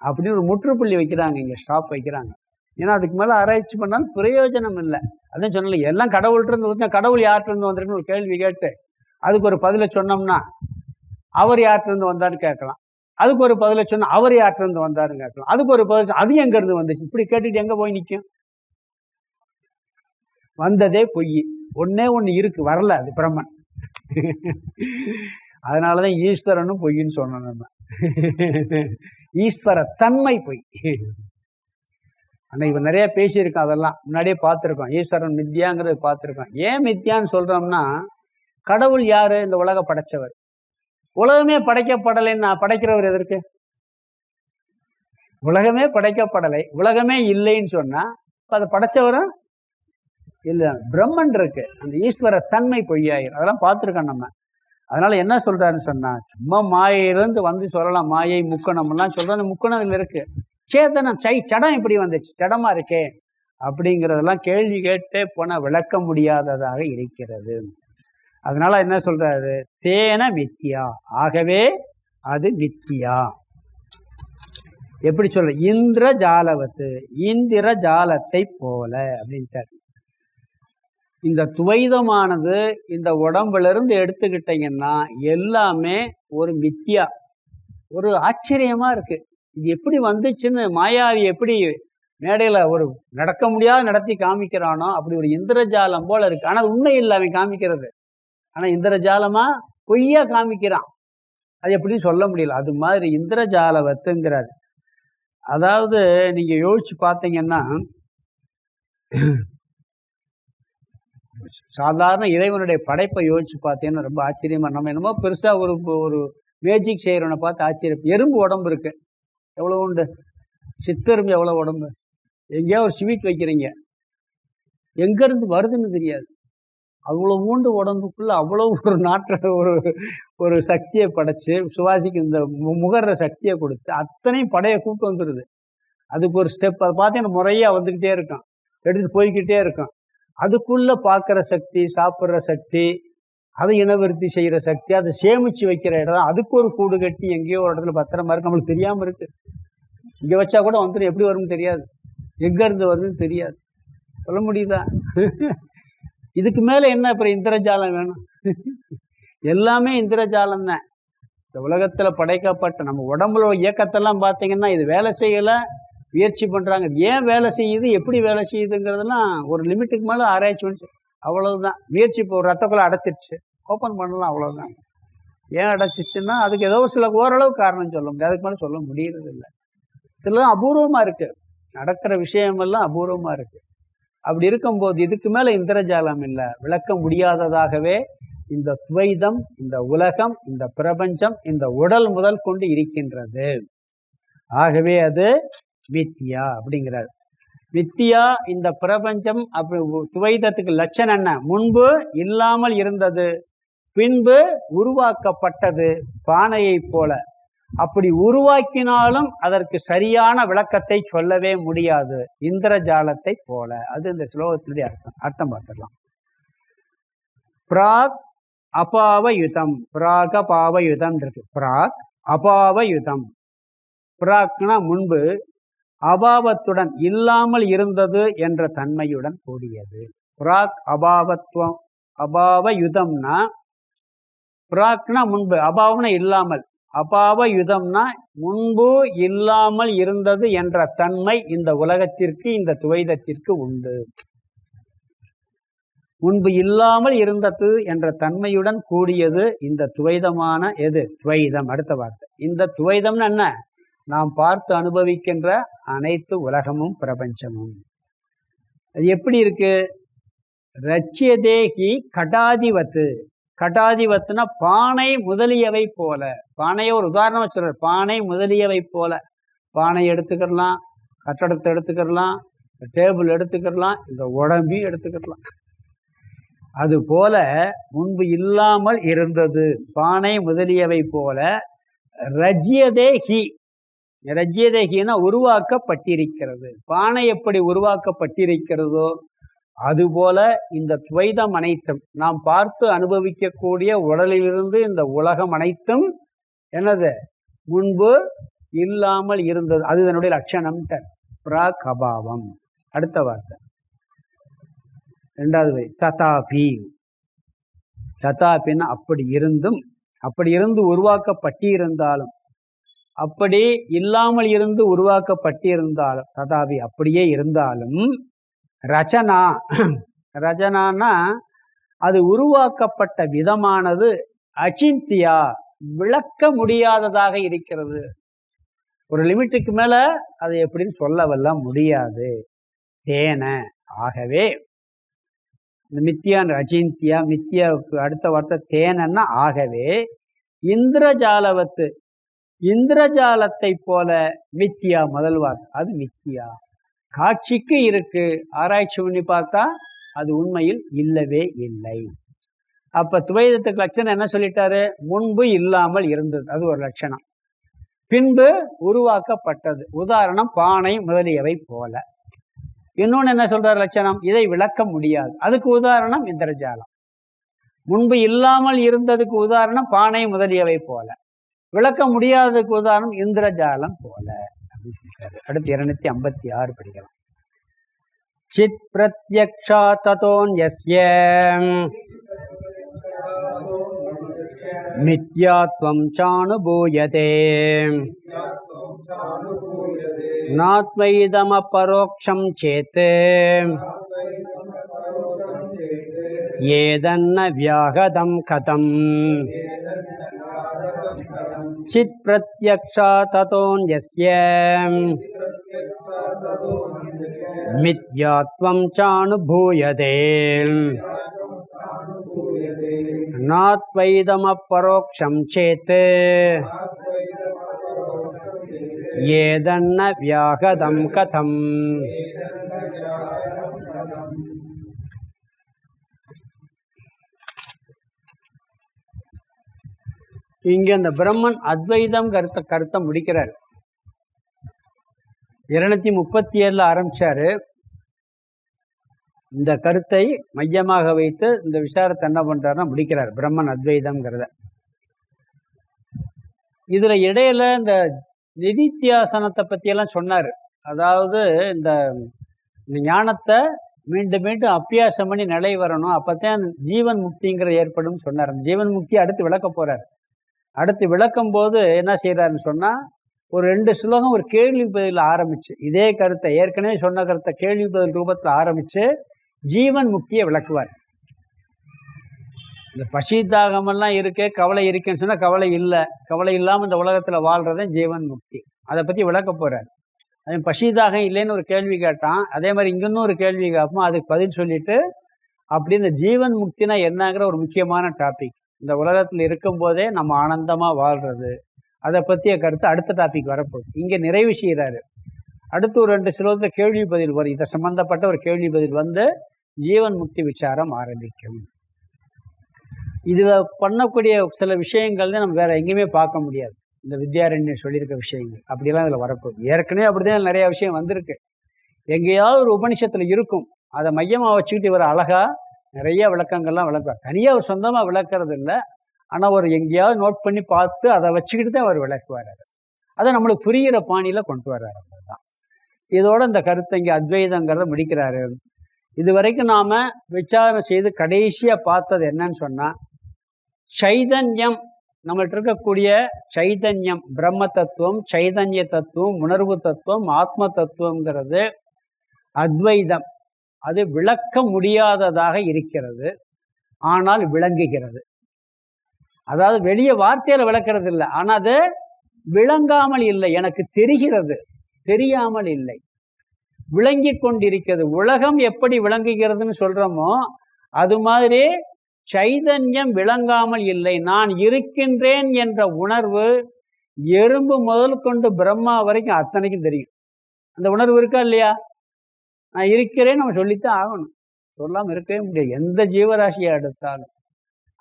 A: அப்படின்னு ஒரு முற்றுப்புள்ளி வைக்கிறாங்க, இங்கே ஸ்டாப் வைக்கிறாங்க. ஏன்னா அதுக்கு மேலே ஆராய்ச்சி பண்ணாலும் பிரயோஜனம் இல்லை. அதான் சொன்னல, எல்லாம் கடவுள்கிட்ட வந்து, கடவுள் யார்கிட்ட வந்திருக்குன்னு ஒரு கேள்வி கேட்டு அதுக்கு ஒரு பதிலை சொன்னோம்னா அவர் யார்கிட்ட வந்தாருன்னு கேட்கலாம். அதுக்கு ஒரு பதிலை சொன்னால் அவர் யார்கிட்ட வந்தாருன்னு கேட்கலாம். அதுக்கு ஒரு பதில் அது எங்கேருந்து வந்துச்சு? இப்படி கேட்டுட்டு எங்கே போய் நிற்கும்? வந்ததே பொய். ஒன்னே ஒன்று இருக்கு, வரல, அது பிரம்மன். அதனால தான் ஈஸ்வரனும் பொய்ன்னு சொன்னோம் நம்ம. ஈஸ்வர தன்மை பொய். ஆனால் இவன் நிறைய பேசியிருக்கான், அதெல்லாம் முன்னாடியே பார்த்துருக்கோம். ஈஸ்வரன் மித்யாங்கிறது பார்த்துருக்கோம். ஏன் மித்யான்னு சொல்கிறோம்னா, கடவுள் யாரு? இந்த உலக படைச்சவர். உலகமே படைக்கப்படலைன்னா படைக்கிறவர் எதற்கு? உலகமே படைக்கப்படலை, உலகமே இல்லைன்னு சொன்னா அதை படைச்சவரும் இல்லை. பிரம்மன் இருக்கு, அந்த ஈஸ்வர தன்மை பொய்யாயிரும். அதெல்லாம் பார்த்துருக்கோம் நம்ம. அதனால என்ன சொல்றாருன்னு சொன்னா, சும்மா மாயிலிருந்து வந்து சொல்லலாம், மாயை முக்கணம்லாம் சொல்றோம். அந்த முக்கணம் இருக்கு. சேதனம் சடம் இப்படி வந்துச்சு, சடமா இருக்கே அப்படிங்கிறதெல்லாம் கேள்வி கேட்டே போன விளக்க முடியாததாக இருக்கிறது. அதனால என்ன சொல்றாரு? தேன மித்தியா, ஆகவே அது மித்தியா. எப்படி சொல்ற? இந்திர ஜாலவத்து, இந்திர ஜாலத்தை போல அப்படின்ட்டார். இந்த துவைதமானது இந்த உடம்புல இருந்து எடுத்துக்கிட்டீங்கன்னா எல்லாமே ஒரு மித்தியா, ஒரு ஆச்சரியமா இருக்கு. இது எப்படி வந்துச்சுன்னு மாயாவி எப்படி மேடையில ஒரு நடக்க முடியாத நடத்தி காமிக்கிறானோ அப்படி ஒரு இந்திரஜாலம் போல இருக்கு. ஆனால் உண்மை இல்லை அவன் காமிக்கிறது. ஆனால் இந்திரஜாலமா பொய்யா காமிக்கிறான். அது எப்படின்னு சொல்ல முடியல. அது மாதிரி இந்திரஜாலவத்துங்கிறாரு. அதாவது நீங்க யோசிச்சு பார்த்தீங்கன்னா, சாதாரண இறைவனுடைய படைப்பை யோசிச்சு பார்த்தீங்கன்னா ரொம்ப ஆச்சரியமா, நம்ம என்னமோ பெருசா ஒரு மேஜிக் செய்யறவனை பார்த்து ஆச்சரியம். எறும்பு உடம்பு இருக்கு, எவ்வளோ உண்டு? சித்தெரும்பு எவ்வளோ உடம்பு? எங்கேயா ஒரு ஸ்வீட் வைக்கிறீங்க, எங்கேருந்து வருதுன்னு தெரியாது. அவ்வளோ மூண்டு உடம்புக்குள்ள அவ்வளோ ஒரு ஒரு சக்தியை படைச்சு, சுவாசிக்கு இந்த முகர்ற சக்தியை கொடுத்து அத்தனையும் படையை கூப்பிட்டு வந்துடுது. அதுக்கு ஒரு ஸ்டெப், அதை பார்த்தீங்கன்னா முறையாக வந்துக்கிட்டே இருக்கும், எடுத்துகிட்டு போய்கிட்டே இருக்கும். அதுக்குள்ளே பார்க்குற சக்தி, சாப்பிட்ற சக்தி, அதை இனவிருத்தி செய்கிற சக்தி, அதை சேமித்து வைக்கிற இடம், அதுக்கு ஒரு கூடு கட்டி எங்கேயோ ஒரு இடத்துல பத்திரமா இருக்கு, நம்மளுக்கு தெரியாமல் இருக்குது. இங்கே வச்சா கூட வந்துடும், எப்படி வரும்னு தெரியாது, எங்கேருந்து வருதுன்னு தெரியாது, சொல்ல முடியுதா? இதுக்கு மேலே என்ன அப்புறம் இந்திரஜாலம் வேணும்? எல்லாமே இந்திரஜாலம் தான். இந்த உலகத்தில் படைக்கப்பட்ட நம்ம உடம்புல இயக்கத்தெல்லாம் பார்த்தீங்கன்னா இது வேலை செய்யலை, முயற்சி பண்ணுறாங்க. ஏன் வேலை செய்யுது, எப்படி வேலை செய்யுதுங்கிறதுலாம் ஒரு லிமிட்டுக்கு மேலே ஆராய்ச்சி பண்ணி அவ்வளவுதான். முயற்சி இப்போ ஒரு ரத்தக்குள்ள அடைச்சிருச்சு, ஓப்பன் பண்ணலாம், அவ்வளோதான். ஏன் அடைச்சிச்சுன்னா அதுக்கு ஏதோ சில ஓரளவு காரணம் சொல்ல முடியாது, அதுக்கு மேலே சொல்ல முடியறது இல்லை. சில அபூர்வமாக இருக்குது, நடக்கிற விஷயமெல்லாம் அபூர்வமாக இருக்குது. அப்படி இருக்கும்போது இதுக்கு மேலே இந்திரஜாலம் இல்லை, விளக்க முடியாததாகவே இந்த துவைதம், இந்த உலகம், இந்த பிரபஞ்சம், இந்த உடல் முதல் கொண்டு இருக்கின்றது. ஆகவே அது மித்தியா அப்படிங்கிறார். மித்தியா இந்த பிரபஞ்சம் அப்படி துவைதத்துக்கு லட்சணம் என்ன? முன்பு இல்லாமல் இருந்தது, பின்பு உருவாக்கப்பட்டது பானையை போல. அப்படி உருவாக்கினாலும் அதற்கு சரியான விளக்கத்தை சொல்லவே முடியாது, இந்திரஜாலத்தை போல. அது இந்த ஸ்லோகத்தினுடைய அர்த்தம் பார்த்துடலாம். பிராக் அபாவயுதம், பிராக் அபாவயுதம் இருக்கு. பிராக் அபாவயுதம், பிராக்னா முன்பு, அபாவத்துடன் இல்லாமல் இருந்தது என்ற தன்மையுடன் கூடியது. பிராக் அபாவத்துவம், அபாவயுதம்னா பிராக்னா முன்பு, அபாவம்னா இல்லாமல், அபாவயுதம்னா முன்பு இல்லாமல் இருந்தது என்ற தன்மை இந்த உலகத்திற்கு, இந்த துவைதத்திற்கு உண்டு. முன்பு இல்லாமல் இருந்தது என்ற தன்மையுடன் கூடியது இந்த துவைதமான எது? துவைதம். அடுத்த வார்த்தை இந்த துவைதம்னு என்ன? நாம் பார்த்து அனுபவிக்கின்ற அனைத்து உலகமும் பிரபஞ்சமும். அது எப்படி இருக்கு? ரச்சியதேகி கடாதிவத்து. கடாதிவத்துனா பானை முதலியவை போல. பானையை ஒரு உதாரணம் சொல்றார். பானை முதலியவை போல. பானை எடுத்துக்கலாம், கட்டடத்தை எடுத்துக்கலாம், டேபிள் எடுத்துக்கலாம், இந்த உடம்பையும் எடுத்துக்கலாம். அது போல முன்பு இல்லாமல் இருந்தது பானை முதலியவை போல. ரஜ்யதேகி, ரஜ்யதேகினா உருவாக்கப்பட்டிருக்கிறது. பானை எப்படி உருவாக்கப்பட்டிருக்கிறதோ அதுபோல இந்த துவைதம் அனைத்தும், நாம் பார்த்து அனுபவிக்கக்கூடிய உடலிலிருந்து இந்த உலகம் அனைத்தும் என்னது? முன்பு இல்லாமல் இருந்தது. அது தன்னுடைய லட்சணம். பிராக் அபாவம். அடுத்த வார்த்தை ரெண்டாவது வரி ததாபி. ததாபின்னா அப்படி இருந்தும், அப்படி இருந்து உருவாக்கப்பட்டிருந்தாலும், அப்படி இல்லாமல் இருந்து உருவாக்கப்பட்டிருந்தாலும், ததாபி அப்படியே இருந்தாலும், ரச்சனா, ரச்சனானா அது உருவாக்கப்பட்ட விதமானது அச்சிந்தியா, விளக்க முடியாததாக இருக்கிறது. ஒரு லிமிட்டுக்கு மேல அதை எப்படின்னு சொல்லவல்ல முடியாது. தேன, ஆகவே இந்த மித்தியான் அச்சிந்தியா, மித்தியாவுக்கு அடுத்த வார்த்தை தேனன்னா ஆகவே, இந்திரஜாலவத்து, இந்திரஜாலத்தை போல மித்தியா முதல் வார்த்தை, அது மித்தியா. காட்சிக்கு இருக்கு, ஆராய்ச்சி பண்ணி பார்த்தா அது உண்மையில் இல்லவே இல்லை. அப்ப துவைதத்துக்கு லட்சணம் என்ன சொல்லிட்டாரு? முன்பு இல்லாமல் இருந்தது, அது ஒரு லட்சணம். பின்பு உருவாக்கப்பட்டது, உதாரணம் பானை முதலியவை போல. இன்னொன்னு என்ன சொல்றாரு லட்சணம்? இதை விளக்க முடியாது, அதுக்கு உதாரணம் இந்திரஜாலம். முன்பு இல்லாமல் இருந்ததுக்கு உதாரணம் பானை முதலியவை போல, விளக்க முடியாததுக்கு உதாரணம் இந்திரஜாலம் போல. அடுத்து 256 படிக்கலாம். சித் பிரத்யக்ஷா ததோன்யஸ்ய மித்யாத்வம் சானுபூயதே நாத்வைதமபரோக்ஷம் சேத் ஏதன்ன வியாகதம் கதம். சித் பிரத்யக்ஷா ததோன்யஸ்ய மித்யாத்வம் சானுபூயதே நாத்வைதமபரோக்ஷம் சேத் ஏதன்ன வியாகதம் கதம். இங்க இந்த பிரம்மன் அத்வைதம் கருத்தை முடிக்கிறார். 237 ஆரம்பிச்சாரு. இந்த கருத்தை மையமாக வைத்து இந்த விசாரத்தை என்ன பண்றாருன்னா முடிக்கிறார், பிரம்மன் அத்வைதம்ங்கிறத. இதுல இடையில இந்த நிதித்தியாசனத்தை பற்றியெல்லாம் சொன்னார். அதாவது இந்த ஞானத்தை மீண்டும் மீண்டும் அபியாசம் பண்ணி நிலை வரணும், அப்போத்தான் ஜீவன் முக்திங்கிறது ஏற்படும் சொன்னார். ஜீவன் முக்தி அடுத்து விளக்க போகிறார். அடுத்து விளக்கும் போது என்ன செய்கிறாருன்னு சொன்னால், ஒரு 2 ஸ்லோகம் ஒரு கேள்வி பதில் ஆரம்பிச்சு இதே கருத்தை ஏற்கனவே சொன்ன கருத்தை கேள்வி பதில் ரூபத்தில் ஆரம்பிச்சு ஜீவன் முக்தியை விளக்குவார். இந்த பசி தாகமெல்லாம் இருக்கே, கவலை இருக்கேன்னு சொன்னால் கவலை இல்லை, கவலை இல்லாமல் இந்த உலகத்தில் வாழ்கிறதே ஜீவன் முக்தி. அதை பற்றி விளக்க போகிறார். அதே பசி தாகம் இல்லைன்னு ஒரு கேள்வி கேட்டான், அதே மாதிரி இங்கேன்னு ஒரு கேள்வி கேட்போம், அதுக்கு பதில் சொல்லிட்டு அப்படி இந்த ஜீவன் முக்தினா என்னங்கிற ஒரு முக்கியமான டாபிக். இந்த உலகத்தில் இருக்கும்போதே நம்ம ஆனந்தமாக வாழ்கிறது, அதை பற்றிய கருத்து அடுத்த டாபிக் வரப்போகுது. இங்கே நிறைவு செய்கிறாரு. அடுத்து ஒரு 2 ஸ்லோகத்தில் கேள்வி பதில் வரும். இதை சம்பந்தப்பட்ட ஒரு கேள்வி பதில் வந்து ஜீவன் முக்தி விசாரம் ஆரம்பிக்கும். இதில் பண்ணக்கூடிய சில விஷயங்கள் நம்ம வேற எங்கேயுமே பார்க்க முடியாது. இந்த வித்யாரண்யர் சொல்லியிருக்க விஷயங்கள் அப்படியெல்லாம் இதில் வரப்போகுது. ஏற்கனவே அப்படிதான் நிறைய விஷயம் வந்திருக்கு. எங்கேயாவது ஒரு உபனிஷத்தில் இருக்கும், அதை மையமாக வச்சுக்கிட்டு இவர் அழகா நிறைய விளக்கங்கள்லாம் விளக்குவார். தனியாக அவர் சொந்தமாக விளக்குறது இல்லை, ஆனால் ஒரு எங்கேயாவது நோட் பண்ணி பார்த்து அதை வச்சுக்கிட்டு தான் அவர் விளக்குவார். அதை நம்மளுக்கு புரிகிற பாணியில் கொண்டு வர்றாரு. தான் இதோட இந்த கருத்தை இங்கே அத்வைதங்கிறத முடிக்கிறாரு. இது வரைக்கும் நாம் விசாரணை செய்து கடைசியாக பார்த்தது என்னன்னு சொன்னால், சைதன்யம், நம்மள்ட்ட இருக்கக்கூடிய சைதன்யம், பிரம்ம தத்துவம், சைதன்ய தத்துவம், உணர்வு தத்துவம், ஆத்ம தத்துவங்கிறது அத்வைதம். அது விளக்க முடியாததாக இருக்கிறது, ஆனால் விளங்குகிறது. அதாவது வெளியே வார்த்தையில் விளக்கிறது இல்லை, ஆனால் அது விளங்காமல் இல்லை, எனக்கு தெரிகிறது, தெரியாமல் இல்லை, விளங்கி கொண்டிருக்கிறது. உலகம் எப்படி விளங்குகிறதுன்னு சொல்கிறோமோ அது மாதிரி சைதன்யம் விளங்காமல் இல்லை. நான் இருக்கின்றேன் என்ற உணர்வு எறும்பு முதல் கொண்டு பிரம்மா வரைக்கும் அத்தனைக்கும் தெரியும். அந்த உணர்வு இருக்கா இல்லையா? நான் இருக்கிறேன் நம்ம சொல்லித்தான் ஆகணும், சொல்லாமல் இருக்கவே முடியாது. எந்த ஜீவராசியை எடுத்தாலும்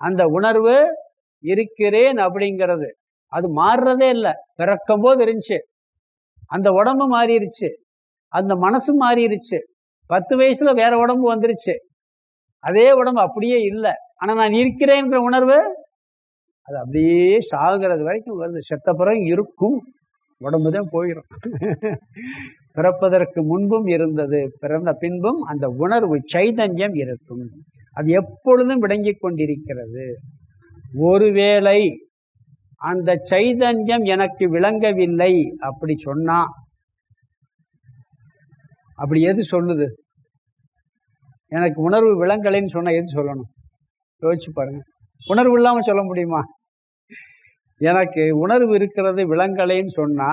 A: அந்த உணர்வு இருக்கிறேன் அப்படிங்கிறது அது மாறுறதே இல்லை. பிறக்கும் போது இருந்துச்சு, அந்த உடம்பு மாறிடுச்சு, அந்த மனசு மாறிடுச்சு, 10 வயசுல வேற உடம்பு வந்துருச்சு, அதே உடம்பு அப்படியே இல்லை. ஆனால் நான் இருக்கிறேன்ற உணர்வு அது அப்படியே சாகுறது வரைக்கும் வருது. செத்த பிறகு இருக்கும், உடம்பு தான் போயிடும். பிறப்பதற்கு முன்பும் இருந்தது, பிறந்த பின்பும் அந்த உணர்வு சைதன்யம் இருக்கும். அது எப்பொழுதும் விளங்கி கொண்டிருக்கிறது. ஒருவேளை அந்த சைதன்யம் எனக்கு விளங்கவில்லை அப்படி சொன்னா, அப்படி எது சொல்லுது? எனக்கு உணர்வு விளங்கலைன்னு சொன்னா எது சொல்லணும்? யோசிச்சு பாருங்க. உணர்வு இல்லாமல் சொல்ல முடியுமா? எனக்கு உணர்வு இருக்கிறது விளங்கலைன்னு சொன்னா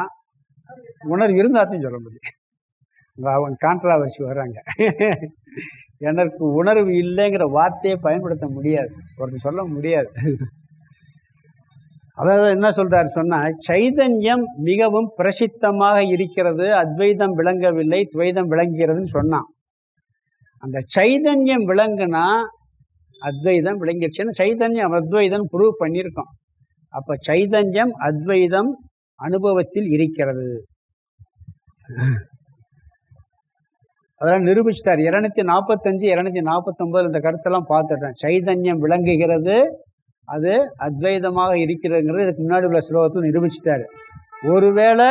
A: உணர்வு இருந்தாத்தையும் சொல்ல முடியும். அவங்க கான்ட்ராவர்சி வர்றாங்க. எனக்கு உணர்வு இல்லைங்கிற வார்த்தையை பயன்படுத்த முடியாது, ஒருத்தர் சொல்ல முடியாது. அதாவது என்ன சொல்றாரு சொன்னா, சைதன்யம் மிகவும் பிரசித்தமாக இருக்கிறது, அத்வைதம் விளங்கவில்லை, துவைதம் விளங்குகிறதுன்னு சொன்னான். அந்த சைதன்யம் விளங்குனா அத்வைதம் விளங்கிடுச்சுன்னு சைதன்யம் அத்வைதம் ப்ரூவ் பண்ணியிருக்கோம். அப்ப சைதன்யம் அத்வைதம் அனுபவத்தில் இருக்கிறது. அதெல்லாம் நிரூபிச்சிட்டார். 245 249 இந்த கருத்தெல்லாம் பார்த்துட்டேன். சைதன்யம் விளங்குகிறது, அது அத்வைதமாக இருக்கிறதுங்கிறது இதுக்கு முன்னாடி உள்ள ஸ்லோகத்தில் நிரூபிச்சிட்டாரு. ஒருவேளை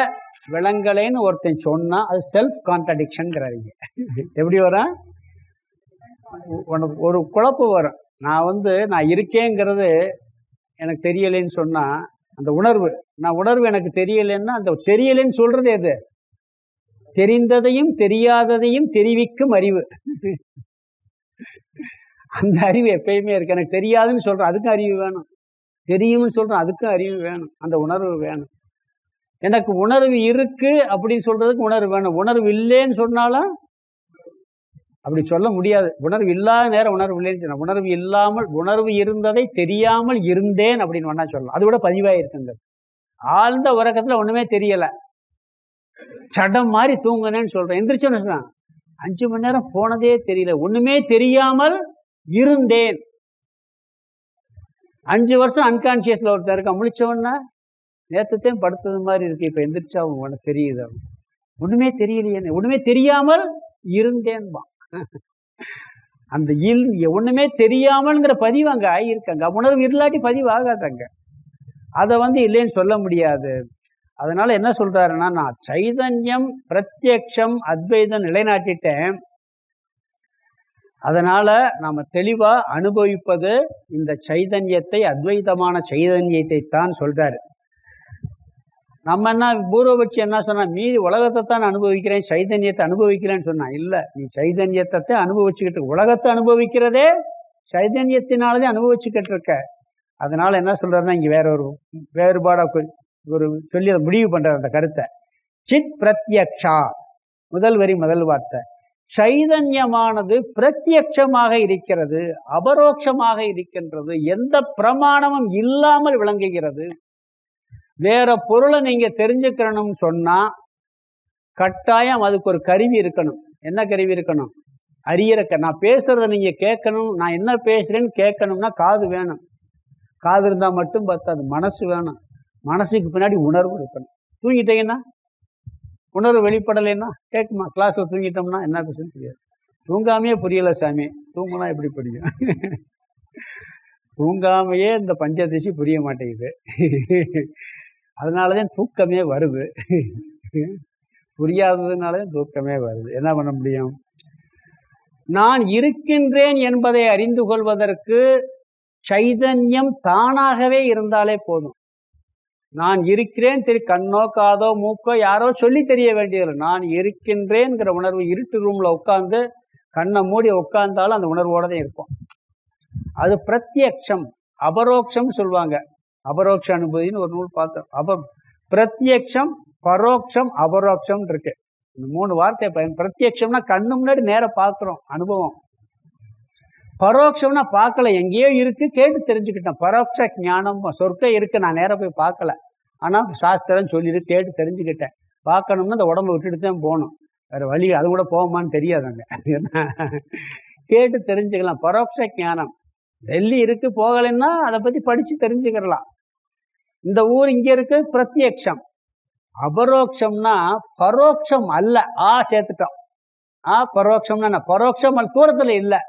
A: விளங்கலைன்னு ஒருத்தன் சொன்னா அது செல்ஃப் கான்ட்ராடிக்ஷன்ங்கிறாங்க. எப்படி வரும்? உனக்கு ஒரு குழப்பம் வரும். நான் இருக்கேங்கிறது எனக்கு தெரியலைன்னு சொன்னா அந்த உணர்வு, உணர்வு எனக்கு தெரியலைன்னா அந்த தெரியலைன்னு சொல்றது எது? தெரிந்ததையும் தெரியாததையும் தெரிவிக்கும் அறிவு. அந்த அறிவு எப்பயுமே இருக்கு. எனக்கு தெரியாதுன்னு சொல்றேன், அதுக்கும் அறிவு வேணும். தெரியும்னு சொல்றேன், அதுக்கும் அறிவு வேணும். அந்த உணர்வு வேணும். எனக்கு உணர்வு இருக்கு அப்படின்னு சொல்றதுக்கு உணர்வு வேணும். உணர்வு இல்லைன்னு சொன்னாலும் அப்படி சொல்ல முடியாது. உணர்வு இல்லாத நேரம் உணர்வு இல்லைன்னு சொன்ன, உணர்வு இல்லாமல் உணர்வு இருந்ததை தெரியாமல் இருந்தேன் அப்படின்னு வேணா சொல்லலாம். அது கூட பதிவாயிருக்குங்க. ஆழ்ந்த உறக்கத்துல ஒண்ணுமே தெரியல, சடம் மாதிரி தூங்குனேன்னு சொல்றேன். எந்திரிச்சோன்னு சொன்னான் 5 மணி நேரம் போனதே தெரியல, ஒண்ணுமே தெரியாமல் இருந்தேன். 5 வருஷம் அன்கான்சியஸ்ல ஒருத்தர் இருக்க, முழிச்சவன்னா நேரத்தையும் படுத்தது மாதிரி இருக்கு, இப்ப எந்திரிச்சா உனக்கு தெரியுது, ஒண்ணுமே தெரியலையே, ஒண்ணுமே தெரியாமல் இருந்தேன்பா. அந்த ஒண்ணுமே தெரியாமல்ங்கிற பதிவு அங்க ஆகியிருக்காங்க. உணர்வு இல்லாட்டி பதிவு ஆகாதாங்க. அதை இல்லைன்னு சொல்ல முடியாது. அதனால என்ன சொல்றாருன்னா, நான் சைதன்யம் பிரத்யக்ஷம் அத்வைதம் நிலைநாட்டிட்டேன். அதனால நாம தெளிவா அனுபவிப்பது இந்த சைதன்யத்தை, அத்வைதமான சைதன்யத்தை தான் சொல்றாரு. நம்ம என்ன பூர்வபட்சி என்ன சொன்னா, மீதி உலகத்தை தான் அனுபவிக்கிறேன், சைதன்யத்தை அனுபவிக்கிறேன்னு சொன்னா. இல்லை, நீ சைதன்யத்தை அனுபவிச்சுக்கிட்டு உலகத்தை அனுபவிக்கிறதே சைதன்யத்தினாலதே அனுபவிச்சுக்கிட்டு இருக்க. அதனால என்ன சொல்றாருன்னா, இங்க வேற ஒரு வேறுபாடா ஒரு சொல்லி அதை முடிவு பண்றாரு அந்த கருத்தை. சித் பிரத்யக்ஷா, முதல் வரி முதல் வார்த்தை. சைதன்யமானது பிரத்யட்சமாக இருக்கிறது, அபரோக்ஷமாக இருக்கின்றது, எந்த பிரமாணமும் இல்லாமல் விளங்குகிறது. வேற பொருளை நீங்க தெரிஞ்சுக்கணும்னு சொன்னா கட்டாயம் அதுக்கு ஒரு கருவி இருக்கணும். என்ன கருவி இருக்கணும்? அறியறக்க. நான் பேசுறத நீங்க கேட்கணும், நான் என்ன பேசுறேன்னு கேட்கணும்னா காது வேணும். காது இருந்தா மட்டும் பத்தாது, மனசு வேணும். மனசுக்கு பின்னாடி உணர்வு இருக்கணும். தூங்கிட்டீங்கன்னா உணர்வு வெளிப்படலைன்னா கேட்குமா? கிளாஸ்ல தூங்கிட்டோம்னா என்ன பேசுன்னு தெரியாது. தூங்காமையே புரியல சாமி, தூங்கலாம் எப்படி புரியும்? தூங்காமையே இந்த பஞ்சதிசி புரிய மாட்டேங்குது. அதனாலதான் தூக்கமே வருது. புரியாததுனாலதான் தூக்கமே வருது. என்ன பண்ண முடியும்? நான் இருக்கின்றேன் என்பதை அறிந்து கொள்வதற்கு சைதன்யம் தானாகவே இருந்தாலே போதும். நான் இருக்கிறேன் கண்ணோ காதோ மூக்கோ யாரோ சொல்லி தெரிய வேண்டியதில்லை. நான் இருக்கின்றேங்கிற உணர்வு இருட்டு ரூம்ல உட்காந்து கண்ணை மூடி உட்கார்ந்தாலும் அந்த உணர்வோட தான் இருக்கும். அது பிரத்யக்ஷம். அபரோக்ஷம் சொல்லுவாங்க. அபரோக்ஷ அனுபூதின்னு ஒரு நூல் பார்த்தோம். பிரத்யக்ஷம், பரோக்ஷம், அபரோக்ஷம் இருக்கு. இந்த 3 வார்த்தை பயன். பிரத்யக்ஷம்னா கண்ணு முன்னாடி நேரம் பார்க்குறோம், அனுபவம். பரோட்சம்னா பார்க்கல, எங்கேயோ இருக்கு, கேட்டு தெரிஞ்சுக்கிட்டேன். பரோட்ச ஞானம், சொர்க்கம் இருக்கு, நான் நேரம் போய் பார்க்கல, ஆனால் சாஸ்திரம் சொல்லிட்டு கேட்டு தெரிஞ்சுக்கிட்டேன். பார்க்கணும்னா இந்த உடம்பை விட்டுட்டு தான் போகணும், வேற வழி அது கூட போகுமான்னு தெரியாதுங்க. கேட்டு தெரிஞ்சுக்கலாம். பரோட்ச ஞானம். டெல்லி இருக்கு, போகலைன்னா அதை பற்றி படித்து தெரிஞ்சுக்கிறலாம். இந்த ஊர் இங்கே இருக்கு, பிரத்யக்ஷம். அபரோக்ஷம்னா பரோட்சம் அல்ல. சேர்த்துட்டோம். பரோட்சம்னா பரோட்சம் அல்ல, தூரத்தில் இல்லை.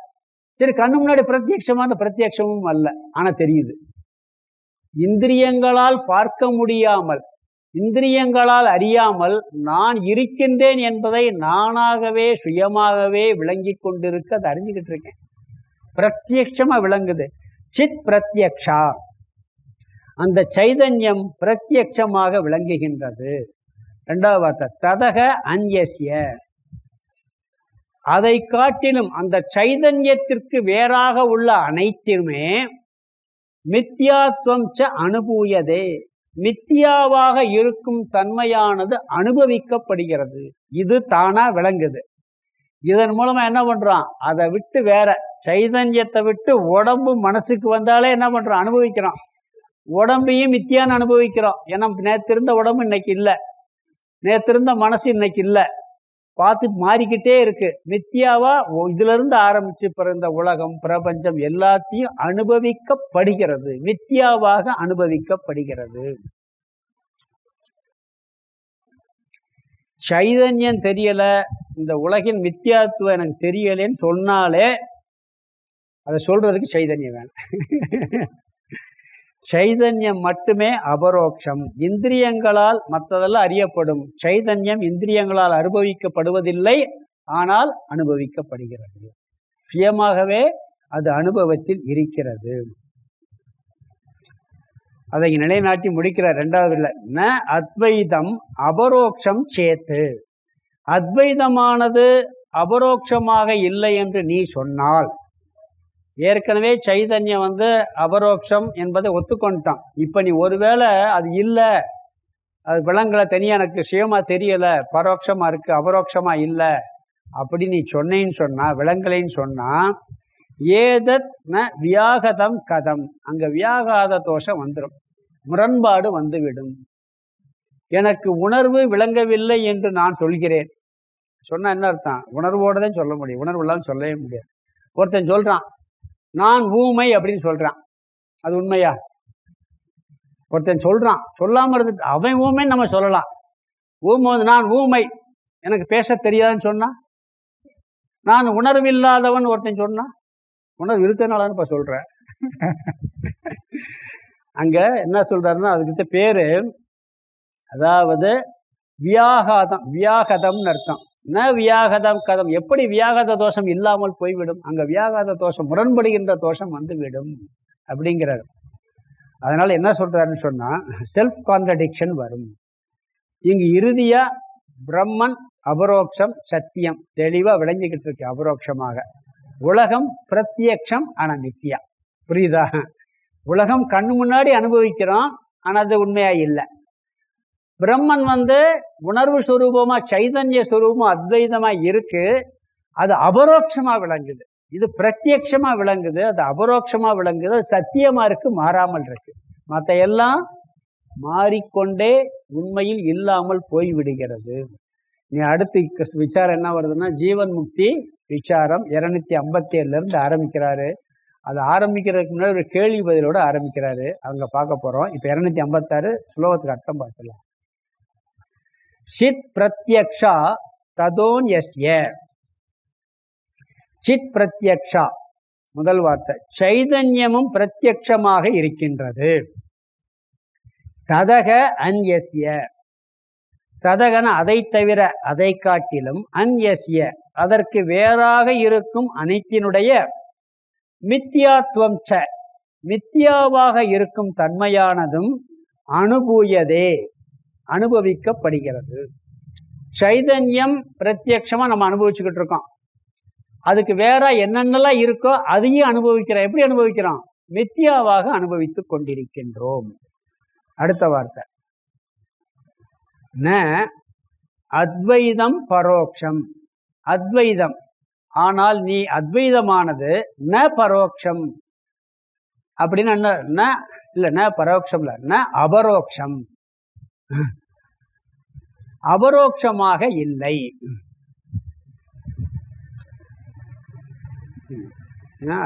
A: சரி, கண்ணு முன்னாடி பிரத்யட்சமான பிரத்யட்சமும் அல்ல, ஆனா தெரியுது. இந்திரியங்களால் பார்க்க முடியாமல், இந்திரியங்களால் அறியாமல் நான் இருக்கின்றேன் என்பதை நானாகவே சுயமாகவே விளங்கி கொண்டிருக்க அதை அறிஞ்சுக்கிட்டு இருக்கேன். பிரத்யட்சமா விளங்குது. சித் பிரத்யக்ஷா, அந்த சைதன்யம் பிரத்யட்சமாக விளங்குகின்றது. 2வது வார்த்தை ததக அன்யஸ்ய, அதை காட்டிலும் அந்த சைதன்யத்திற்கு வேறாக உள்ள அனைத்துமே மித்யாத்வம் ச அனுபூயதே, மித்தியாவாக இருக்கும் தன்மையானது அனுபவிக்கப்படுகிறது. இது தானா விளங்குது. இதன் மூலமா என்ன பண்றான்? அதை விட்டு வேற சைதன்யத்தை விட்டு உடம்பு மனசுக்கு வந்தாலே என்ன பண்றோம்? அனுபவிக்கிறோம். உடம்பையும் மித்தியான்னு அனுபவிக்கிறோம். ஏன்னா நேற்று இருந்த உடம்பு இன்னைக்கு இல்லை, நேற்று இருந்த மனசு இன்னைக்கு இல்லை, பார்த்து மாறிக்கிட்டே இருக்கு. மித்தியாவா இதுல இருந்து ஆரம்பிச்சு பிறந்த உலகம் பிரபஞ்சம் எல்லாத்தையும் அனுபவிக்கப்படுகிறது, மித்தியாவாக அனுபவிக்கப்படுகிறது. சைதன்யம் தெரியல, இந்த உலகின் மித்தியாத்துவம் எனக்கு தெரியலேன்னு சொன்னாலே அதை சொல்றதுக்கு சைதன்யம் வேணும். சைதன்யம் மட்டுமே அபரோக்ஷம். இந்திரியங்களால் மற்றதெல்லாம் அறியப்படும். சைதன்யம் இந்திரியங்களால் அனுபவிக்கப்படுவதில்லை, ஆனால் அனுபவிக்கப்படுகிறது. சுயமாகவே அது அனுபவத்தில் இருக்கிறது. அதை நிலைநாட்டி முடிக்கிறார் 2வது. ந அத்வைதம் அபரோக்ஷம் சேத்து, அத்வைதமானது அபரோக்ஷமாக இல்லை என்று நீ சொன்னால், ஏற்கனவே சைதன்யம் அபரோக்ஷம் என்பதை ஒத்துக்கொண்டான். இப்போ நீ ஒருவேளை அது இல்லை, அது விலங்குல தனியாக எனக்கு சுயமாக தெரியலை, பரோட்சமாக இருக்குது, அபரோக்ஷமாக இல்லை அப்படி நீ சொன்னேன்னு சொன்னால், விலங்குலைன்னு சொன்னால், ஏதத் ந வியாகதம் கதம், அங்கே வியாகாத தோஷம் வந்துடும், முரண்பாடு வந்துவிடும். எனக்கு உணர்வு விளங்கவில்லை என்று நான் சொல்கிறேன் சொன்னால் என்ன அர்த்தம்? உணர்வோடு தான் சொல்ல முடியும், உணர்வு இல்லாமல் சொல்லவே முடியாது. ஒருத்தன் சொல்கிறான் நான் ஊமை அப்படின்னு சொல்றான், அது உண்மையா? ஒருத்தன் சொல்றான், சொல்லாம இருந்து அவன் ஊமைன்னு நம்ம சொல்லலாம். ஊமை நான் ஊமை எனக்கு பேச தெரியாதுன்னு சொன்னா, நான் உணர்வு இல்லாதவன் ஒருத்தன் சொன்னா, உணர்வு இருக்கிறதுனால இப்ப சொல்றேன். அங்க என்ன சொல்றாருன்னா, அதுக்கிட்ட பேரு அதாவது வியாகாதம், வியாகதம்னு அர்த்தம். ந வியாகதம் கதம், எப்படி வியாகத தோஷம் இல்லாமல் போய்விடும்? அங்க வியாகத தோஷம், முரண்படுகின்ற தோஷம் வந்துவிடும் அப்படிங்கிறார். அதனால என்ன சொல்றாருன்னு சொன்னா, செல்ஃப் கான்ட்ரடிக்ஷன் வரும். இங்கு இறுதியா பிரம்மன் அபரோக்ஷம் சத்தியம் தெளிவா விளங்கிக்கிட்டு இருக்கு. அபரோக்ஷமாக உலகம் பிரத்யக்ஷம் ஆனா நித்தியா. புரியுதா? உலகம் கண்ணு முன்னாடி அனுபவிக்கிறோம், ஆனா அது உண்மையா இல்லை. பிரம்மன் உணர்வு சுரூபமா சைதன்ய சுரூபமா அத்வைதமா இருக்கு, அது அபரோக்ஷமா விளங்குது. இது பிரத்யக்ஷமா விளங்குது, அது அபரோக்ஷமா விளங்குது, அது சத்தியமா இருக்கு, மாறாமல் இருக்கு. மற்ற எல்லாம் மாறிக்கொண்டே உண்மையில் இல்லாமல் போய்விடுகிறது. நீ அடுத்து விசாரம் என்ன வருதுன்னா ஜீவன் முக்தி விசாரம் 257 இருந்து ஆரம்பிக்கிறாரு. அது ஆரம்பிக்கிறதுக்கு முன்னாடி ஒரு கேள்வி பதிலோட ஆரம்பிக்கிறாரு. அங்க பார்க்க போறோம். இப்ப 256 ஸ்லோகத்துக்கு அர்த்தம் பார்க்கலாம். சித் பிரத்யக்ஷா ததோன்யஸ்ய. சித் பிரத்யக்ஷா முதல் வார்த்தை. சைதன்யமும் பிரத்யக்ஷமாக இருக்கின்றது. ததக அன்யஸ்ய. ததகன அதை தவிர, அதை காட்டிலும், அன்யஸ்ய அதற்கு வேறாக இருக்கும் அனைத்தினுடைய மித்யாத்வம் ச மித்யாவாக இருக்கும் தன்மையானதும் அனுபூயதே அனுபவிக்கப்படுகிறது. சைதன்யம் பிரத்யக்ஷமா நம்ம அனுபவிச்சுக்கிட்டு இருக்கோம். அதுக்கு வேற என்னென்னலாம் இருக்கோ அதையும் அனுபவிக்கிறோம். எப்படி அனுபவிக்கிறோம்? மித்யாவாக அனுபவித்து கொண்டிருக்கின்றோம். அடுத்த வார்த்தை ந அத்வைதம் பரோக்ஷம். அத்வைதம், ஆனால் நீ அத்வைதமானது ந பரோக்ஷம். அப்படின்னு ந பரோக்ஷம் இல்ல, ந அபரோக்ஷம். அபரோக்ஷமாக இல்லை.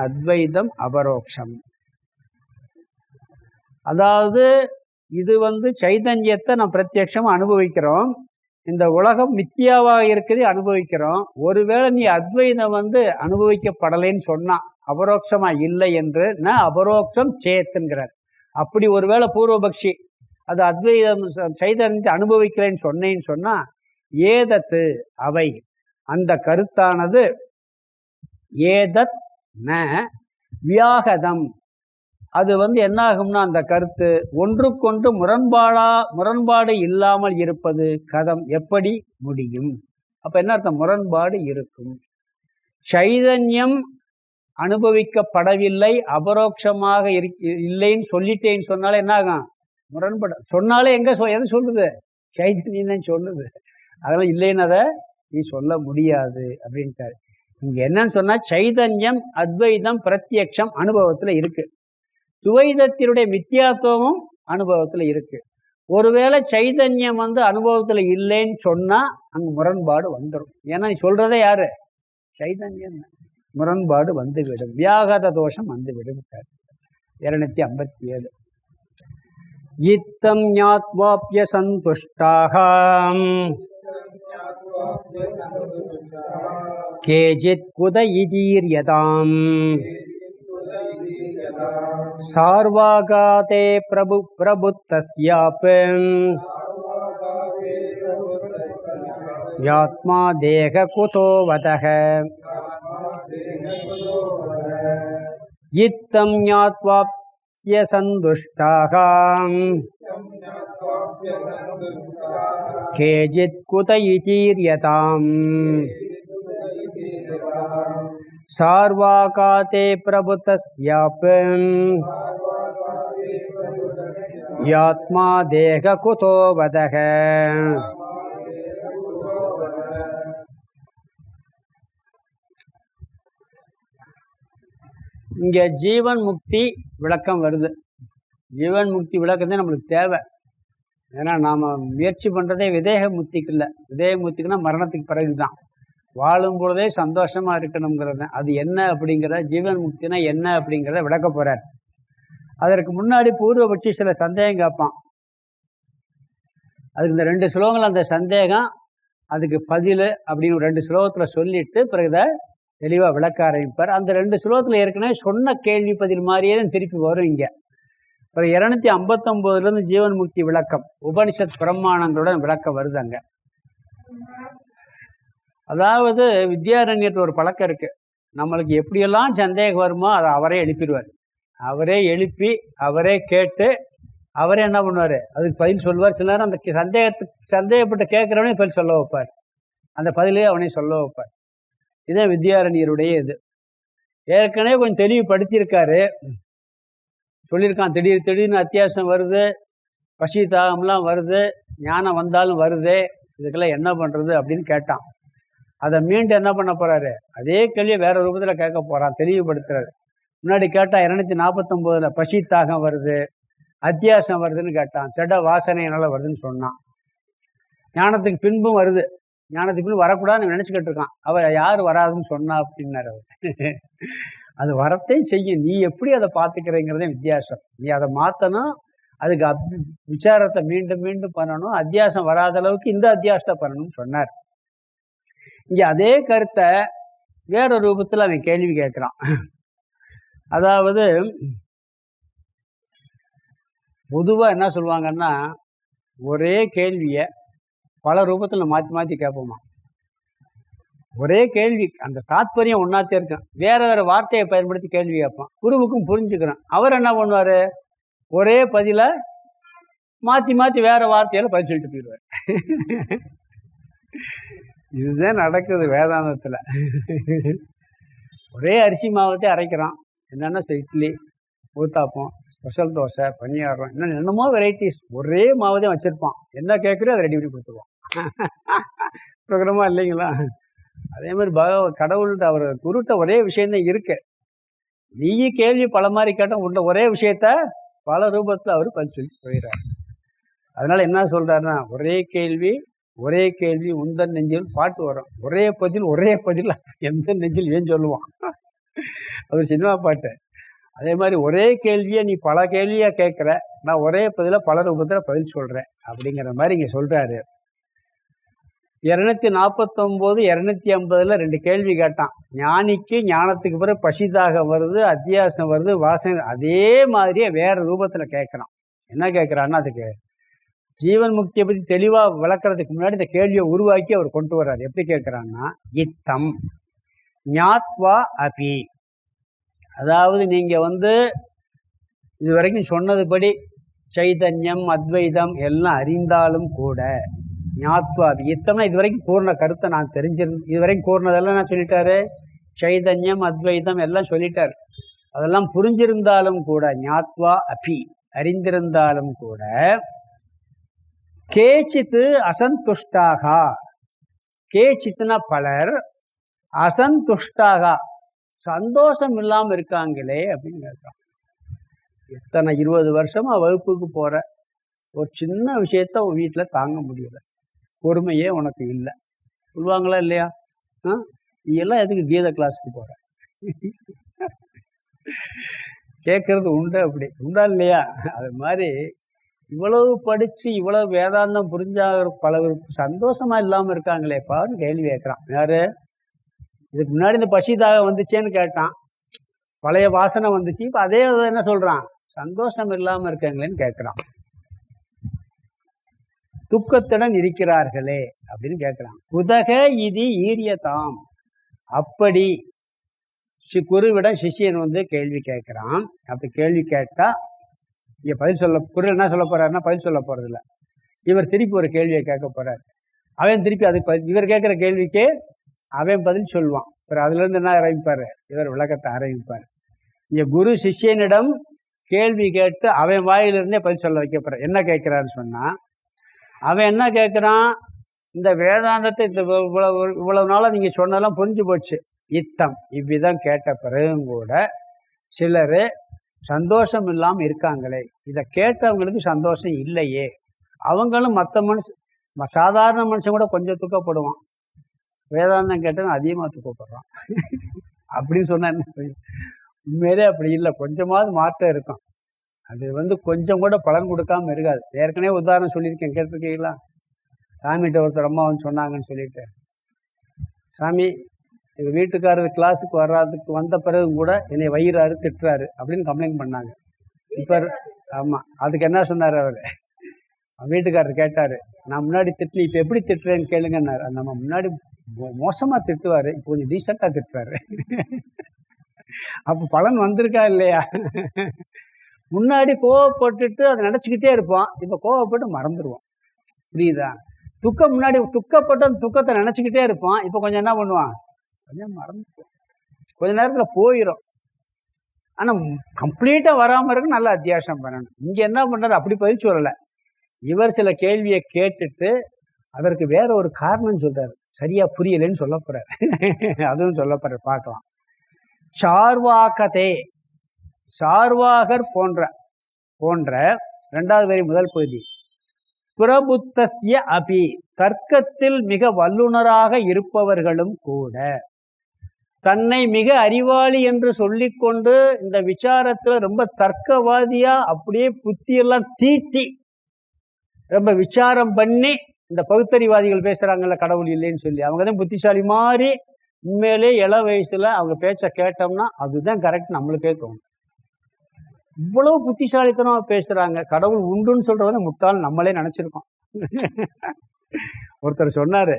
A: அத்வைதம் அபரோக்ஷம். அதாவது இது சைதன்யத்தை நம்ம பிரத்யட்சமா அனுபவிக்கிறோம். இந்த உலகம் மித்தியாவாக இருக்குது, அனுபவிக்கிறோம். ஒருவேளை நீ அத்வைதம் அனுபவிக்கப்படலைன்னு சொன்னா, அபரோக்ஷமா இல்லை என்று ந அபரோக்ஷம் சேத்துங்கிறார். அப்படி ஒருவேளை பூர்வபக்ஷி அது அத்வைதம் சைதன்யத்தை அனுபவிக்கிறேன்னு சொன்னேன்னு சொன்னா, ஏதத்து அவை அந்த கருத்தானது ஏதத் ந வியாகதம். அது என்ன ஆகும்னா அந்த கருத்து ஒன்றுக்கொன்று முரண்பாடு இல்லாமல் இருப்பது கதம் எப்படி முடியும்? அப்ப என்ன அர்த்தம்? முரண்பாடு இருக்கும். சைதன்யம் அனுபவிக்கப்படவில்லை, அபரோக்ஷமாக இல்லைன்னு சொல்லிட்டேன்னு சொன்னாலே என்ன ஆகும்? முரண்பட சொன்னாலே எது சொல்லுது? சைதன்யம் தான் சொல்லுது. அதெல்லாம் இல்லைன்னு அதை நீ சொல்ல முடியாது அப்படின்ட்டாரு. இங்க என்னன்னு சொன்னா சைதன்யம் அத்வைதம் பிரத்யக்ஷம் அனுபவத்துல இருக்கு, துவைதத்தினுடைய மித்தியாத்துவமும் அனுபவத்துல இருக்கு. ஒருவேளை சைதன்யம் அனுபவத்துல இல்லைன்னு சொன்னா அங்க முரண்பாடு வந்துடும். ஏன்னா நீ சொல்றதே யாரு? சைதன்யம். முரண்பாடு வந்துவிடும், வியாகத தோஷம் வந்துவிடும். 257 இத்தம் ஞாத்வாப்ய சந்துஷ்டாக கேஜித் குத இதீர்யதாம் சார்வாகாதே பிரபுத்தஸ்யாப் யாத்மா தேக குதோ வதஹ. இத்தம் ஞாத்வாப்ய சந்துஷ்டாக கேஜித் குத இதீர்யதாம் சார்வாகாதே பிரபுத்தஸ்யாப் யாத்மா தேக குதோ வதஹ. இங்க ஜீவன் முக்தி விளக்கம் வருது. ஜீவன் முக்தி விளக்கத்தை நம்மளுக்கு தேவை. ஏன்னா நாம முயற்சி பண்றதே விதேக முக்திக்கு இல்லை. விதேக முக்திக்குன்னா மரணத்துக்கு பிறகுதான். வாழும் பொழுதே சந்தோஷமா இருக்கணுங்கிறத, அது என்ன அப்படிங்கிறத, ஜீவன் முக்தினா என்ன அப்படிங்கிறத விளக்க போறார். அதற்கு முன்னாடி பூர்வபட்சி சில சந்தேகம் கேட்பான். அதுக்கு இந்த 2 ஸ்லோகங்கள் அந்த சந்தேகம், அதுக்கு பதில் அப்படின்னு 2 ஸ்லோகத்துல சொல்லிட்டு பிறகு இதை தெளிவா விளக்க ஆரம்பிப்பார். அந்த 2 ஸ்லோகத்துல ஏற்கனவே சொன்ன கேள்வி பதில் மாதிரியே திருப்பி வரும். இங்க பிறகு 259 ஜீவன் முக்தி விளக்கம் உபனிஷத் பிரமாணங்களுடன் விளக்கம் வருது. அங்க அதாவது வித்யாரண்யத்தில் ஒரு பழக்கம் இருக்கு. நம்மளுக்கு எப்படியெல்லாம் சந்தேகம் வருமோ அதை அவரே எழுப்பிடுவார். அவரே எழுப்பி அவரே கேட்டு அவரே என்ன பண்ணுவார், அதுக்கு பதில் சொல்லுவார். சில நேரம் அந்த சந்தேகப்பட்டு கேட்குறவனே பதில் சொல்ல வைப்பார், அந்த பதிலே அவனே சொல்ல வைப்பார். இதுதான் வித்யாரண்யருடைய இது. ஏற்கனவே கொஞ்சம் தெளிவுபடுத்தியிருக்காரு, சொல்லியிருக்கான். திடீர்னு அத்தியாசம் வருது, பசி தாகம்லாம் வருது, ஞானம் வந்தாலும் வருது, இதுக்கெல்லாம் என்ன பண்ணுறது அப்படின்னு கேட்டான். அதை மீண்டும் என்ன பண்ண போகிறாரு, அதே கேள்வியை வேற ரூபத்தில் கேட்க போகிறான், தெளிவுபடுத்துறாரு. முன்னாடி கேட்டால் 249 பசி தாகம் வருது, அத்தியாசம் வருதுன்னு கேட்டான். திட வாசனையினால வருதுன்னு சொன்னான். ஞானத்துக்கு பின்பும் வருது, ஞானத்துக்கு பின்பு வரக்கூடாதுன்னு நினச்சிக்கிட்டு இருக்கான். அவ யார் வராதுன்னு சொன்னா அப்படின்னாரு அவர். அது வரத்தையும் செய்யும், நீ எப்படி அதை பார்த்துக்கிறேங்கிறதே வித்தியாசம். நீ அதை மாற்றணும், அதுக்கு விசாரத்தை மீண்டும் மீண்டும் பண்ணணும், அத்தியாசம் வராத அளவுக்கு இந்த அத்தியாசத்தை பண்ணணும்னு சொன்னார். இங்கே அதே கருத்தை வேற ரூபத்தில் அவன் கேள்வி கேட்குறான். அதாவது பொதுவாக என்ன சொல்லுவாங்கன்னா, ஒரே கேள்வியை பல ரூபத்தில் மாற்றி மாற்றி கேட்போமா. ஒரே கேள்வி, அந்த தாத்பரியம் ஒன்றாத்தே இருக்கும், வேற வேற வார்த்தையை பயன்படுத்தி கேள்வி கேட்பான். குருவுக்கும் புரிஞ்சுக்கிறேன். அவர் என்ன பண்ணுவார், ஒரே பதிலை மாற்றி மாற்றி வேற வார்த்தையால் பதில் சொல்லிட்டு போயிடுவார். இதுதான் நடக்குது வேதாந்தத்தில். ஒரே அரிசி மாவத்தை அரைக்கிறான், என்னென்ன இட்லி, ஊத்தாப்பம், ஸ்பெஷல் தோசை, பனியாரம், இன்னும் என்னமோ வெரைட்டிஸ், ஒரே மாவதையும் வச்சுருப்பான். என்ன கேட்குறோ அதை ரெடி பண்ணி கொடுத்துருவான். ப்ரோக்ராமா இல்லைங்களா? அதே மாதிரி கடவுள்கிட்ட அவர் குருட்ட ஒரே விஷயந்தான் இருக்கு. நீ கேள்வி பல மாதிரி கேட்டால் உள்ள ஒரே விஷயத்த பல ரூபத்தில் அவர் பதில் சொல்லி போயிடுறார். அதனால என்ன சொல்றாருன்னா, ஒரே கேள்வி உந்தன் நெஞ்சில் பாட்டு வரும், ஒரே பதில் எந்த நெஞ்சில் ஏன் சொல்லுவான். அவர் சினிமா பாட்டு. அதே மாதிரி ஒரே கேள்வியை நீ பல கேள்வியாக கேட்குற, நான் ஒரே பதில் பல ரூபத்தில் பதில் சொல்கிறேன் அப்படிங்கிற மாதிரி இங்கே சொல்கிறாரு. 249 250 2 கேள்வி கேட்டான். ஞானிக்கு ஞானத்துக்கு பிறகு பசிதாக வருது, அத்தியாசம் வருது, வாசனை, அதே மாதிரியே வேற ரூபத்தில் கேட்குறான். என்ன கேட்குறான்னா, அதுக்கு ஜீவன் முக்தியை பற்றி தெளிவாக விளக்குறதுக்கு முன்னாடி இந்த கேள்வியை உருவாக்கி அவர் கொண்டு வர்றாரு. எப்படி கேட்குறான்னா, இத்தம் ஞாத்வா அபி, அதாவது நீங்கள் இது வரைக்கும் சொன்னதுபடி சைதன்யம் அத்வைதம் எல்லாம் அறிந்தாலும் கூட, ஞாத்வா அபி, இத்தம்னா இது வரைக்கும் கூர்ண கருத்தை நான் இது வரைக்கும் கூர்ணதெல்லாம் நான் சொல்லிட்டாரு, சைதன்யம் அத்வைதம் எல்லாம் சொல்லிட்டார். அதெல்லாம் புரிஞ்சிருந்தாலும் கூட, ஞாத்வா அபி அறிந்திருந்தாலும் கூட, கேச்சித்து அசந்துஷ்டாக, கேச்சித்துனா பலர், அசந்துஷ்டாக சந்தோஷம் இல்லாமல் இருக்காங்களே அப்படின்னு கேட்குறான். எத்தனை 20 வருஷமா வகுப்புக்கு போகிற, ஒரு சின்ன விஷயத்த உன் வீட்டில் தாங்க முடியல, பொறுமையே உனக்கு இல்லை சொல்லுவாங்களா இல்லையா? நீ எல்லாம் எதுக்கு கீத கிளாஸுக்கு போகிற கேட்குறது உண்டு, அப்படி உண்டா இல்லையா? அது மாதிரி இவ்வளவு படித்து இவ்வளவு வேதாந்தம் புரிஞ்சாக பலருக்கு சந்தோஷமாக இல்லாமல் இருக்காங்களேப்பான்னு கேள்வி கேட்குறான். யார்? இதுக்கு முன்னாடி இந்த பசிதாக வந்துச்சேன்னு கேட்டான், பழைய வாசனை வந்துச்சு, இப்போ அதே என்ன சொல்கிறான், சந்தோஷம் இல்லாமல் இருக்காங்களேன்னு கேட்குறான். துக்கத்துடன் இருக்கிறார்களே அப்படின்னு கேட்குறான். குதக இது ஈரியதாம், அப்படி குருவிடம் சிஷியன் கேள்வி கேட்குறான். அப்படி கேள்வி கேட்டால் இங்கே பதில் சொல்ல, குரு என்ன சொல்ல போகிறாருன்னா பதில் சொல்ல போகிறதில்ல. இவர் திருப்பி ஒரு கேள்வியை கேட்க போகிறார். அவன் திருப்பி அதுக்கு இவர் கேட்குற கேள்விக்கே அவன் பதில் சொல்லுவான். அப்புறம் அதுலேருந்து என்ன ஆரம்பிப்பார், இவர் விளக்கத்தை ஆரம்பிப்பார். இங்கே குரு சிஷ்யனிடம் கேள்வி கேட்டு அவன் வாயிலிருந்தே பதில் சொல்ல வைக்க போகிறார். என்ன கேட்குறான்னு சொன்னால், அவன் என்ன கேட்குறான், இந்த வேதாந்தத்தை இவ்வளவு நாளாக நீங்கள் சொன்னதெல்லாம் புரிஞ்சு போச்சு, இத்தம் இவ்விதம் கேட்ட பிறகும் கூட சிலர் சந்தோஷம் இல்லாமல் இருக்காங்களே, இதை கேட்டவங்களுக்கு சந்தோஷம் இல்லையே, அவங்களும் மற்ற சாதாரண மனுஷன் கூட கொஞ்சம் துக்கப்படுவான், வேதாந்தம் கேட்டவன் அதிகமாக துக்கப்படுறான் அப்படின்னு சொன்னா என்ன? உண்மையிலே அப்படி இல்லை, கொஞ்சமாவது மாற்றம் இருக்கும். அது கொஞ்சம் கூட பலன் கொடுக்காம இருக்காது. ஏற்கனவே உதாரணம் சொல்லியிருக்கேன், கேட்டிருக்கீங்களா? சாமிகிட்ட ஒருத்தர் அம்மா சொன்னாங்கன்னு சொல்லிட்டு, சாமி எங்கள் வீட்டுக்காரர் கிளாஸுக்கு வர்றதுக்கு வந்த பிறகு கூட என்னை வயிறாரு திட்டுறாரு அப்படின்னு கம்ப்ளைண்ட் பண்ணாங்க. இப்போ ஆமாம், அதுக்கு என்ன சொன்னார் அவர்? வீட்டுக்காரர் கேட்டார், நான் முன்னாடி திட்டுனேன், இப்போ எப்படி திட்டுறேன்னு கேளுங்கன்னாரு. நம்ம முன்னாடி மோசமாக திட்டுவார், இப்போ கொஞ்சம் டீசெண்டாக திட்டுவார். அப்போ பலன் வந்திருக்கா இல்லையா? முன்னாடி கோவப்பட்டுட்டு அதை நினச்சிக்கிட்டே இருப்பான், இப்போ கோவப்பட்டு மறந்துடுவான். புரியுதா? துக்கம் முன்னாடி துக்கப்பட்டு அந்த துக்கத்தை நினச்சிக்கிட்டே இருப்பான், இப்போ கொஞ்சம் என்ன பண்ணுவான், கொஞ்சம் மறந்துடுவான், கொஞ்ச நேரத்தில் போயிடும். ஆனால் கம்ப்ளீட்டாக வராமல் இருக்கு நல்ல அத்தியாசம் பண்ணணும். இங்கே என்ன பண்ணுறது, அப்படி பதில் சொல்லலை. இவர் சில கேள்வியை கேட்டுட்டு அதற்கு வேற ஒரு காரணம் சொல்றாரு, சரியா புரியலைன்னு சொல்ல போறாரு. அதுவும் சொல்ல போற பார்க்கலாம். சார்வாகதே, சார்வாகர் போன்ற இரண்டாவது வரி முதல் பகுதி. பிரபுத்தஸ்ய அபி, தர்க்கத்தில் மிக வல்லுனராக இருப்பவர்களும் கூட தன்னை மிக அறிவாளி என்று சொல்லிக்கொண்டு இந்த விசாரத்துல ரொம்ப தர்க்கவாதியா அப்படியே புத்தியெல்லாம் தீட்டி ரொம்ப விசாரம் பண்ணி, இந்த பகுத்தறிவாதிகள் பேசுறாங்கல்ல கடவுள் இல்லைன்னு சொல்லி, அவங்க தான் புத்திசாலி மாதிரி உண்மையிலே இள வயசுல அவங்க பேச்ச கேட்டோம்னா அதுதான் கரெக்ட் நம்மளுக்கே தோணும். இவ்வளவு புத்திசாலித்தனமா பேசுறாங்க, கடவுள் உண்டுன்னு சொல்றவங்க முட்டாள் நம்மளே நினைச்சிருக்கோம். ஒருத்தர் சொன்னாரு,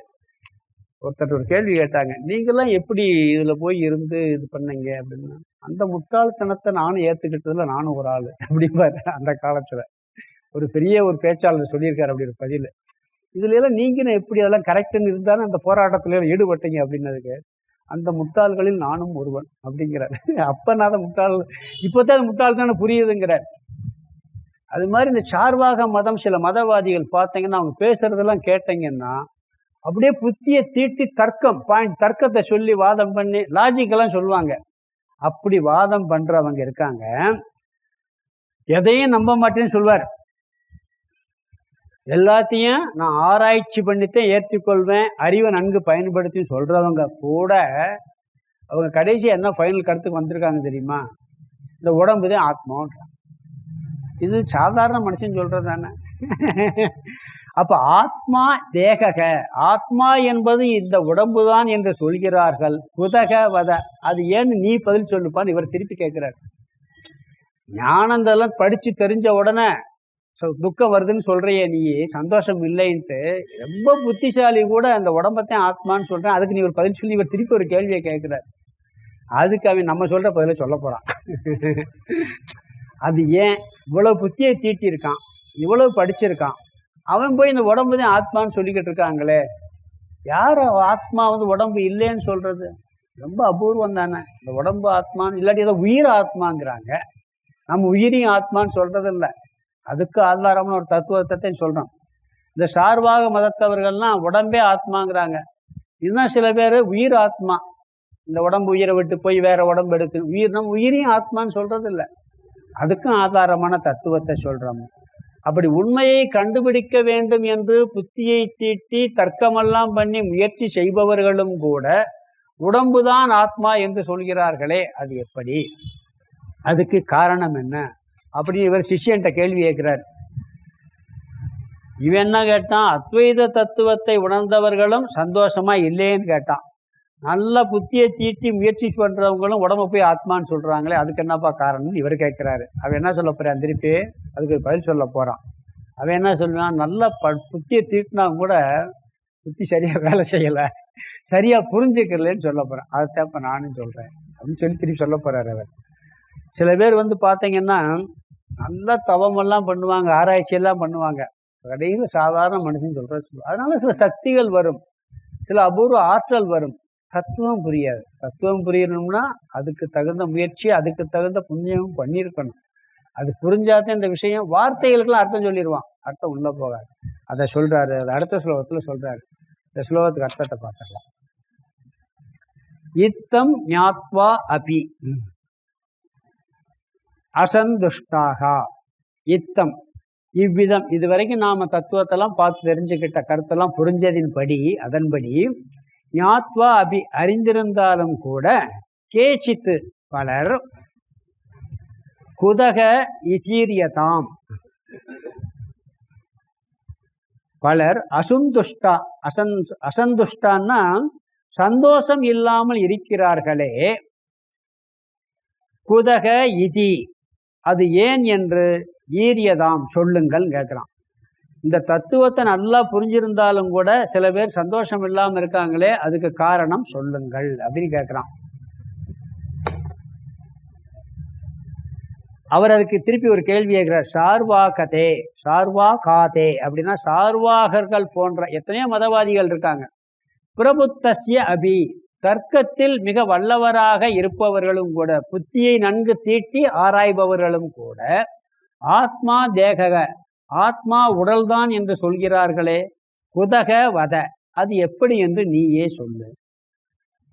A: ஒருத்தர் ஒரு கேள்வி கேட்டாங்க, நீங்கெல்லாம் எப்படி இதுல போய் இருந்து இது பண்ணீங்க அப்படின்னா, அந்த முட்டாள்தனத்தை நானும் ஏத்துக்கிட்டதுல நானும் ஒரு ஆளு அப்படிம்பாரு. அந்த காலத்துல ஒரு பெரிய ஒரு பேச்சாளர் சொல்லியிருக்காரு அப்படி ஒரு பதில். இதுல எல்லாம் நீங்களும் எப்படி அதெல்லாம் கரெக்டுன்னு இருந்தாலும் அந்த போராட்டத்துல ஈடுபட்டீங்க அப்படின்னதுக்கு, அந்த முட்டாள்களில் நானும் ஒருவன் அப்படிங்கிறார். அப்ப நான் முட்டாள், இப்போதான் முட்டாள் தானே புரியுதுங்கிறார். அது மாதிரி இந்த சார்வாக மதம் சில மதவாதிகள் பார்த்தீங்கன்னா அவங்க பேசுறதெல்லாம் கேட்டீங்கன்னா அப்படியே புத்தியை தீட்டி தர்க்கம் தர்க்கத்தை சொல்லி வாதம் பண்ணி லாஜிக்கெல்லாம் சொல்லுவாங்க. அப்படி வாதம் பண்றவங்க இருக்காங்க. எதையும் நம்ப மாட்டேன்னு சொல்வார். எல்லாத்தையும் நான் ஆராய்ச்சி பண்ணித்தான் ஏற்றுக்கொள்வேன், அறிவை நன்கு பயன்படுத்தி சொல்றவங்க கூட அவங்க கடைசி என்ன ஃபைனல் கருத்துக்கு வந்திருக்காங்க தெரியுமா, இந்த உடம்பு தான் ஆத்மான்ற. இது சாதாரண மனுஷன் சொல்றது தானே. அப்ப ஆத்மா தேகக, ஆத்மா என்பது இந்த உடம்பு தான் என்று சொல்கிறார்கள். குதக வத, அது ஏன்னு நீ பதில் சொல்லுப்பான்னு இவர் திருப்பி கேட்கிறார். ஞானந்தெல்லாம் படிச்சு தெரிஞ்ச உடனே துக்கம் வருதுன்னு சொல்றியே நீ, சந்தோஷம் இல்லைன்ட்டு, ரொம்ப புத்திசாலி கூட அந்த உடம்பத்தான் ஆத்மான்னு சொல்றேன், அதுக்கு நீ ஒரு பதில் சொல்லி இவர் திருப்பி ஒரு கேள்வியை கேட்கிறார். அதுக்கு அவன் நம்ம சொல்ற பதில சொல்ல போறான். அது ஏன் இவ்வளவு புத்தியை தீட்டி இருக்கான், இவ்வளவு படிச்சிருக்கான், அவன் போய் இந்த உடம்பு தான் ஆத்மான்னு சொல்லிக்கிட்டு இருக்காங்களே, யார் ஆத்மா உடம்பு இல்லைன்னு சொல்றது? ரொம்ப அபூர்வம் தானே. இந்த உடம்பு ஆத்மான்னு இல்லாட்டி ஏதோ உயிர் ஆத்மாங்கிறாங்க, நம்ம உயிரியும் ஆத்மான்னு சொல்றது இல்லை. அதுக்கு ஆதாரம்னு ஒரு தத்துவத்தை சொல்றோம். இந்த சார்வாக மதத்தவர்கள்லாம் உடம்பே ஆத்மாங்கிறாங்க. இதுதான் சில பேர் உயிர் ஆத்மா, இந்த உடம்பு உயிரை விட்டு போய் வேற உடம்பு எடுத்து உயிர், நம்ம உயிரையும் ஆத்மான்னு சொல்றது இல்லை. அதுக்கும் ஆதாரமான தத்துவத்தை சொல்றோம். அப்படி உண்மையை கண்டுபிடிக்க வேண்டும் என்று புத்தியை தீட்டி தர்க்கமெல்லாம் பண்ணி முயற்சி செய்பவர்களும் கூட உடம்புதான் ஆத்மா என்று சொல்கிறார்களே, அது எப்படி? அதுக்கு காரணம் என்ன அப்படி இவர் சிஷ்யன்ட்ட கேள்வி கேட்கிறார். இவன் என்ன கேட்டான், அத்வைத தத்துவத்தை உணர்ந்தவர்களும் சந்தோஷமா இல்லைன்னு கேட்டான். நல்ல புத்தியை தீட்டி முயற்சி பண்றவங்களும் உடம்பு போய் ஆத்மான்னு சொல்றாங்களே, அதுக்கு என்னப்பா காரணம்னு இவர் கேட்கிறாரு. அவன் என்ன சொல்ல போறான், திருப்பி அதுக்கு பதில் சொல்ல போறான். அவன் என்ன சொல்லுவான், நல்ல புத்தியை தீட்டினா கூட புத்தி சரியா வேலை செய்யலை, சரியா புரிஞ்சுக்கலன்னு சொல்ல போறான். அதைத்தான் இப்ப நானும் சொல்றேன் அப்படின்னு சொல்லி திருப்பி சொல்ல போறாரு அவர். சில பேர் பார்த்தீங்கன்னா நல்ல தவமெல்லாம் பண்ணுவாங்க, ஆராய்ச்சியெல்லாம் பண்ணுவாங்க, கடையில் சாதாரண மனுஷன் சொல்றது. அதனால சில சக்திகள் வரும், சில அபூர்வ ஆற்றல் வரும், தத்துவம் புரியாது. தத்துவம் புரியணும்னா அதுக்கு தகுந்த முயற்சி, அதுக்கு தகுந்த புண்ணியமும் பண்ணியிருக்கணும். அது புரிஞ்சாதான் இந்த விஷயம், வார்த்தைகளுக்கெல்லாம் அர்த்தம் சொல்லிடுவான், அர்த்தம் உள்ள போகாது. அதை சொல்றாரு, அது அடுத்த ஸ்லோகத்துல சொல்றாரு. இந்த ஸ்லோகத்துக்கு அர்த்தத்தை பார்த்துடலாம். இத்தம் ஞாத்வா அபி அசந்துஷ்டாக, இத்தம் இவ்விதம், இதுவரைக்கும் நாம தத்துவத்தெல்லாம் பார்த்து தெரிஞ்சுக்கிட்ட கருத்தெல்லாம் புரிஞ்சதின்படி, அதன்படி ஞாத்வா அபி அறிந்திருந்தாலும் கூட கேச்சித்து பலர் குதக இதீரியதாம், பலர் அசுந்துஷ்டா, அசந்துஷ்டான்னா சந்தோஷம் இல்லாமல் இருக்கிறார்களே, குதக இதி அது ஏன் என்று ஈரியதாம் சொல்லுங்கள் கேட்குறான். இந்த தத்துவத்தை நல்லா புரிஞ்சிருந்தாலும் கூட சில பேர் சந்தோஷம் இல்லாமல் இருக்காங்களே, அதுக்கு காரணம் சொல்லுங்கள் அப்படின்னு கேட்குறான். அவர் அதுக்கு திருப்பி ஒரு கேள்வி கேட்கிறார். சார்வாகதே, சார்வா காதே அப்படின்னா சார்வாகர்கள் போன்ற எத்தனையோ மதவாதிகள் இருக்காங்க. பிரபுத்தஸ்ய அபி, தர்க்கத்தில் மிக வல்லவராக இருப்பவர்களும் கூட, புத்தியை நன்கு தீட்டி ஆராய்பவர்களும் கூட, ஆத்மா தேகக, ஆத்மா உடல்தான் என்று சொல்கிறார்களே, குதக வத, அது எப்படி என்று நீயே சொல்லு.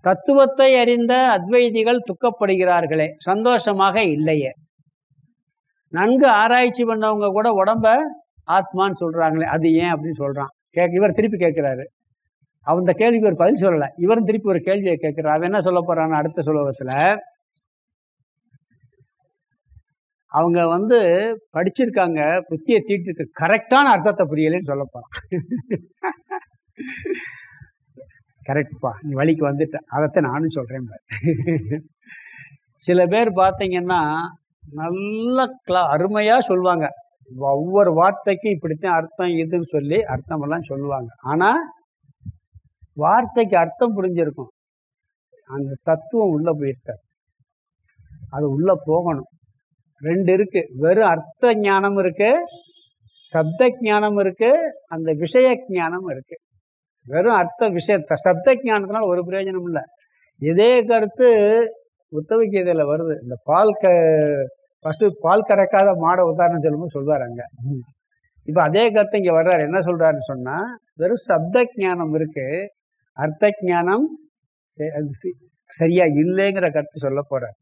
A: தத்துவத்தை அறிந்த அத்வைதிகள் துக்கப்படுகிறார்களே, சந்தோஷமாக இல்லையே. நன்கு ஆராய்ச்சி பண்ணவங்க கூட உடம்ப ஆத்மான்னு சொல்றாங்களே, அது ஏன் அப்படின்னு சொல்றான். இவர் திருப்பி கேட்கிறாரு. அவன் இந்த கேள்விக்கு ஒரு பதில் சொல்லலை. இவரும் திருப்பி ஒரு கேள்வியை கேட்கிறார். அவன் என்ன சொல்ல போறான்னு அடுத்த சுலோகத்துல, அவங்க படிச்சிருக்காங்க, புத்தியை தீட்டிருக்கு, கரெக்டான அர்த்தத்தை புரியலன்னு சொல்ல போறான். கரெக்ட்பா, நீ வழிக்கு வந்துட்ட, அதைத்தான் நானும் சொல்றேன். சில பேர் பார்த்தீங்கன்னா நல்ல அருமையா சொல்லுவாங்க, ஒவ்வொரு வார்த்தைக்கு இப்படித்தான் அர்த்தம் இதுன்னு சொல்லி அர்த்தமெல்லாம் சொல்லுவாங்க. ஆனா வார்த்தைக்கு அர்த்தம் புரிஞ்சிருக்கும், அந்த தத்துவம் உள்ள போயிருக்காது. அது உள்ள போகணும். ரெண்டு இருக்கு, வெறும் அர்த்த ஞானம் இருக்கு, சப்த ஞானம் இருக்கு, அந்த விஷய ஞானம் இருக்கு. வெறும் அர்த்த விஷய சப்த ஞானத்தினால ஒரு பிரயோஜனம் இல்லை. இதே கருத்து உத்தம கீதையில வருது. இந்த பசு பால் கறக்காத மாட உதாரணம் சொல்லும்போது சொல்வார் அங்க. இப்ப அதே கருத்து இங்க வர்றாரு. என்ன சொல்றாருன்னு சொன்னா, வெறும் சப்த ஞானம் இருக்கு, அர்த்த ஞானம் சரியா இல்லைங்கிற கருத்து சொல்ல போறார்.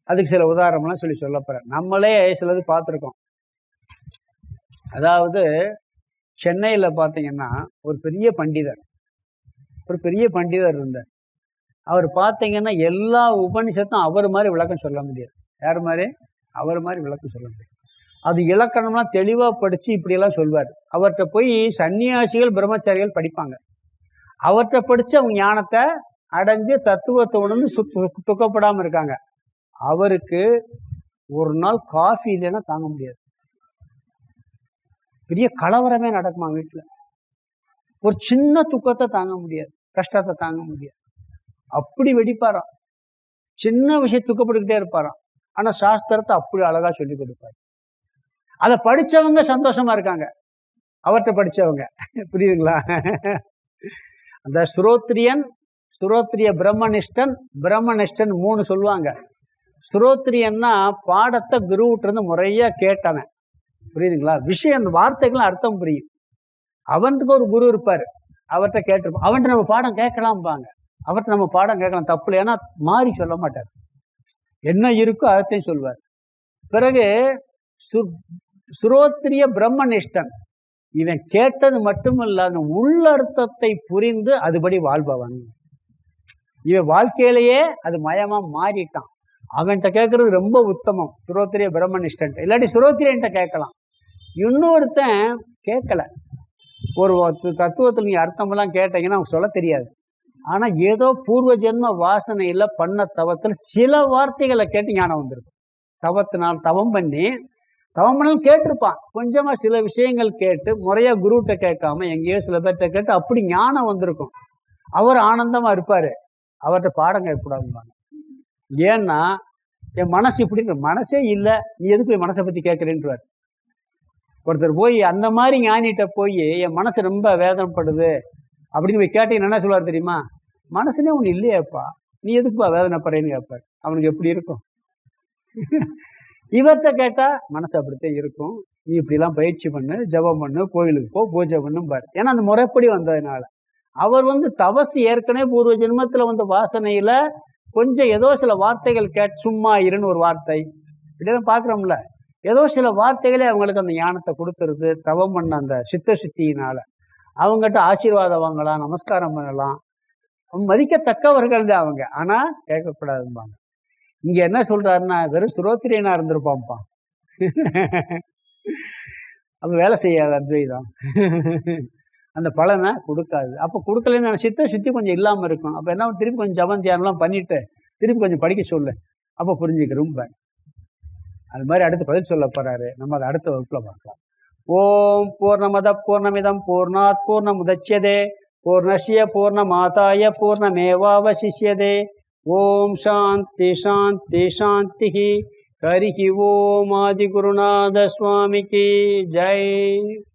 A: அதுக்கு சில உதாரணம்லாம் சொல்ல போறார். நம்மளே சிலது பார்த்துருக்கோம். அதாவது சென்னையில பார்த்தீங்கன்னா ஒரு பெரிய பண்டிதர் இருந்தார். அவர் பார்த்தீங்கன்னா எல்லா உபனிஷத்தும் அவர் மாதிரி விளக்கம் சொல்ல முடியாது. யார் மாதிரி? அவர் மாதிரி விளக்கம் சொல்ல முடியாது. அது இலக்கணம்லாம் தெளிவாக படித்து இப்படியெல்லாம் சொல்வார். அவர்கிட்ட போய் சன்னியாசிகள் பிரம்மச்சாரிகள் படிப்பாங்க. அவர்கிட்ட படித்து அவங்க ஞானத்தை அடைஞ்சு தத்துவத்தை உணர்ந்து துக்கப்படாமல் இருக்காங்க. அவருக்கு ஒரு நாள் காஃபி இல்லைன்னா தாங்க முடியாது. பெரிய கலவரமே நடக்குமா வீட்டில். ஒரு சின்ன துக்கத்தை தாங்க முடியாது, கஷ்டத்தை தாங்க முடியாது. அப்படி வெடிப்பாராம். சின்ன விஷயம் துக்கப்பட்டுக்கிட்டே இருப்பாராம். ஆனால் சாஸ்திரத்தை அப்படி அழகா சொல்லி கொடுப்பாரு. அதை படித்தவங்க சந்தோஷமா இருக்காங்க, அவர்கிட்ட படித்தவங்க. புரியுதுங்களா? அந்த சுரோத்திரிய பிரம்மனிஷ்டன் 3 சொல்லுவாங்க. சுரோத்திரியன்னா பாடத்தை குருவிட்டிருந்து முறையா கேட்டவன். புரியுதுங்களா? விஷயம் வார்த்தைகள் அர்த்தம் புரியும். அவனுக்கு ஒரு குரு இருப்பார், அவர்கிட்ட கேட்டிருப்போம். அவன்கிட்ட நம்ம பாடம் கேட்கலாம்பாங்க. அவர்கிட்ட நம்ம பாடம் கேட்கலாம், தப்பு இல்லை. ஏன்னா மாறி சொல்ல மாட்டார், என்ன இருக்கோ அதைத்தையும் சொல்வார். பிறகு சுரோத்திரிய பிரம்மனிஷ்டன், இவன் கேட்டது மட்டுமல்ல, உள்ளர்த்தத்தை புரிந்து அதுபடி வாழ்பவன். இவன் வாழ்க்கையிலேயே அது மயமா மாறிட்டான். அவன்கிட்ட கேட்கறது ரொம்ப உத்தமம், சுரோத்திரிய பிரம்மனிஷ்டன். இல்லாட்டி சுரோத்திரியன்ட்ட கேட்கலாம். இன்னொருத்தன் கேட்கல, ஒரு தத்துவத்தில் நீ அர்த்தமெல்லாம் கேட்டீங்கன்னா அவங்க சொல்ல தெரியாது. ஆனா ஏதோ பூர்வ ஜென்ம வாசனையில பண்ண தவத்தில் சில வார்த்தைகளை கேட்டு ஞானம் வந்திருக்கும். தவத்தினால் தவம் பண்ணாலும் கேட்டிருப்பான். கொஞ்சமா சில விஷயங்கள் கேட்டு முறையா குருகிட்ட கேட்காம எங்கேயோ சில பேர்கிட்ட கேட்டு அப்படி ஞானம் வந்திருக்கும். அவர் ஆனந்தமா இருப்பாரு. அவர்கிட்ட பாடம் கேட்கக்கூடாதுப்பாங்க. ஏன்னா என் மனசு இப்படி மனசே இல்லை, நீ எதுக்கு மனசை பத்தி கேட்கறேன்றார். ஒருத்தர் போய் அந்த மாதிரி ஞானிகிட்ட போய் என் மனசு ரொம்ப வேதனைப்படுது அப்படின்னு போய் கேட்டீங்கன்னா என்ன சொல்லுவார் தெரியுமா? மனசுனே ஒன்று இல்லையாப்பா, நீ எதுக்குப்பா வேதனைப்படுறேன்னு கேட்பார். அவனுக்கு எப்படி இருக்கும்? இவர்கிட்ட கேட்டா மனசு அப்படித்தான் இருக்கும், நீ இப்படிலாம் பயிற்சி பண்ணு, ஜபம் பண்ணு, கோயிலுக்கு போ, பூஜை பண்ணும் பாரு. ஏன்னா அந்த முறைப்படி வந்ததுனால அவர் தபசு ஏற்கனவே பூர்வ ஜென்மத்தில் வாசனையில கொஞ்சம் ஏதோ சில வார்த்தைகள் சும்மா இருன்னு ஒரு வார்த்தை இப்படிதான் பார்க்குறோம்ல, ஏதோ சில வார்த்தைகளே அவங்களுக்கு அந்த ஞானத்தை கொடுத்துருது. தவம் பண்ண அந்த சித்த சுத்தியினால அவங்ககிட்ட ஆசீர்வாதம் வாங்கலாம், நமஸ்காரம் பண்ணலாம், மதிக்கத்தக்கவர்கள் தான் அவங்க. ஆனா கேட்கக்கூடாதும்பாங்க. இங்க என்ன சொல்றாருன்னா, வெறும் சுரோத்திரியனா இருந்திருப்பான்ப்பா, அப்ப வேலை செய்யாது அத்வைதம், அந்த பலனை கொடுக்காது. அப்போ கொடுக்கலன்னு சித்த சுத்தி கொஞ்சம் இல்லாமல் இருக்கும். அப்போ என்ன, திருப்பி கொஞ்சம் ஜபம் தியானம்லாம் பண்ணிட்டு திருப்பி கொஞ்சம் படிக்க சொல்லு, அப்போ புரிஞ்சுக்கிறோம். அது மாதிரி அடுத்து பதில் சொல்ல போறாரு. நம்ம அதை அடுத்த வகுப்புல பார்க்கலாம். ஓம் பூர்ணமத பூர்ணமிதம் பூர்ணாத் பூர்ணமுதச்யதே பூர்ணஸ்ய பூர்ணமாதாய பூர்ணமேவாவசிஷ்யதே. ஓம் சாந்தி சாந்தி சாந்தி. ஹரிஹி ஓம் ஆதிகுருநாத சுவாமிக்கு ஜெய்.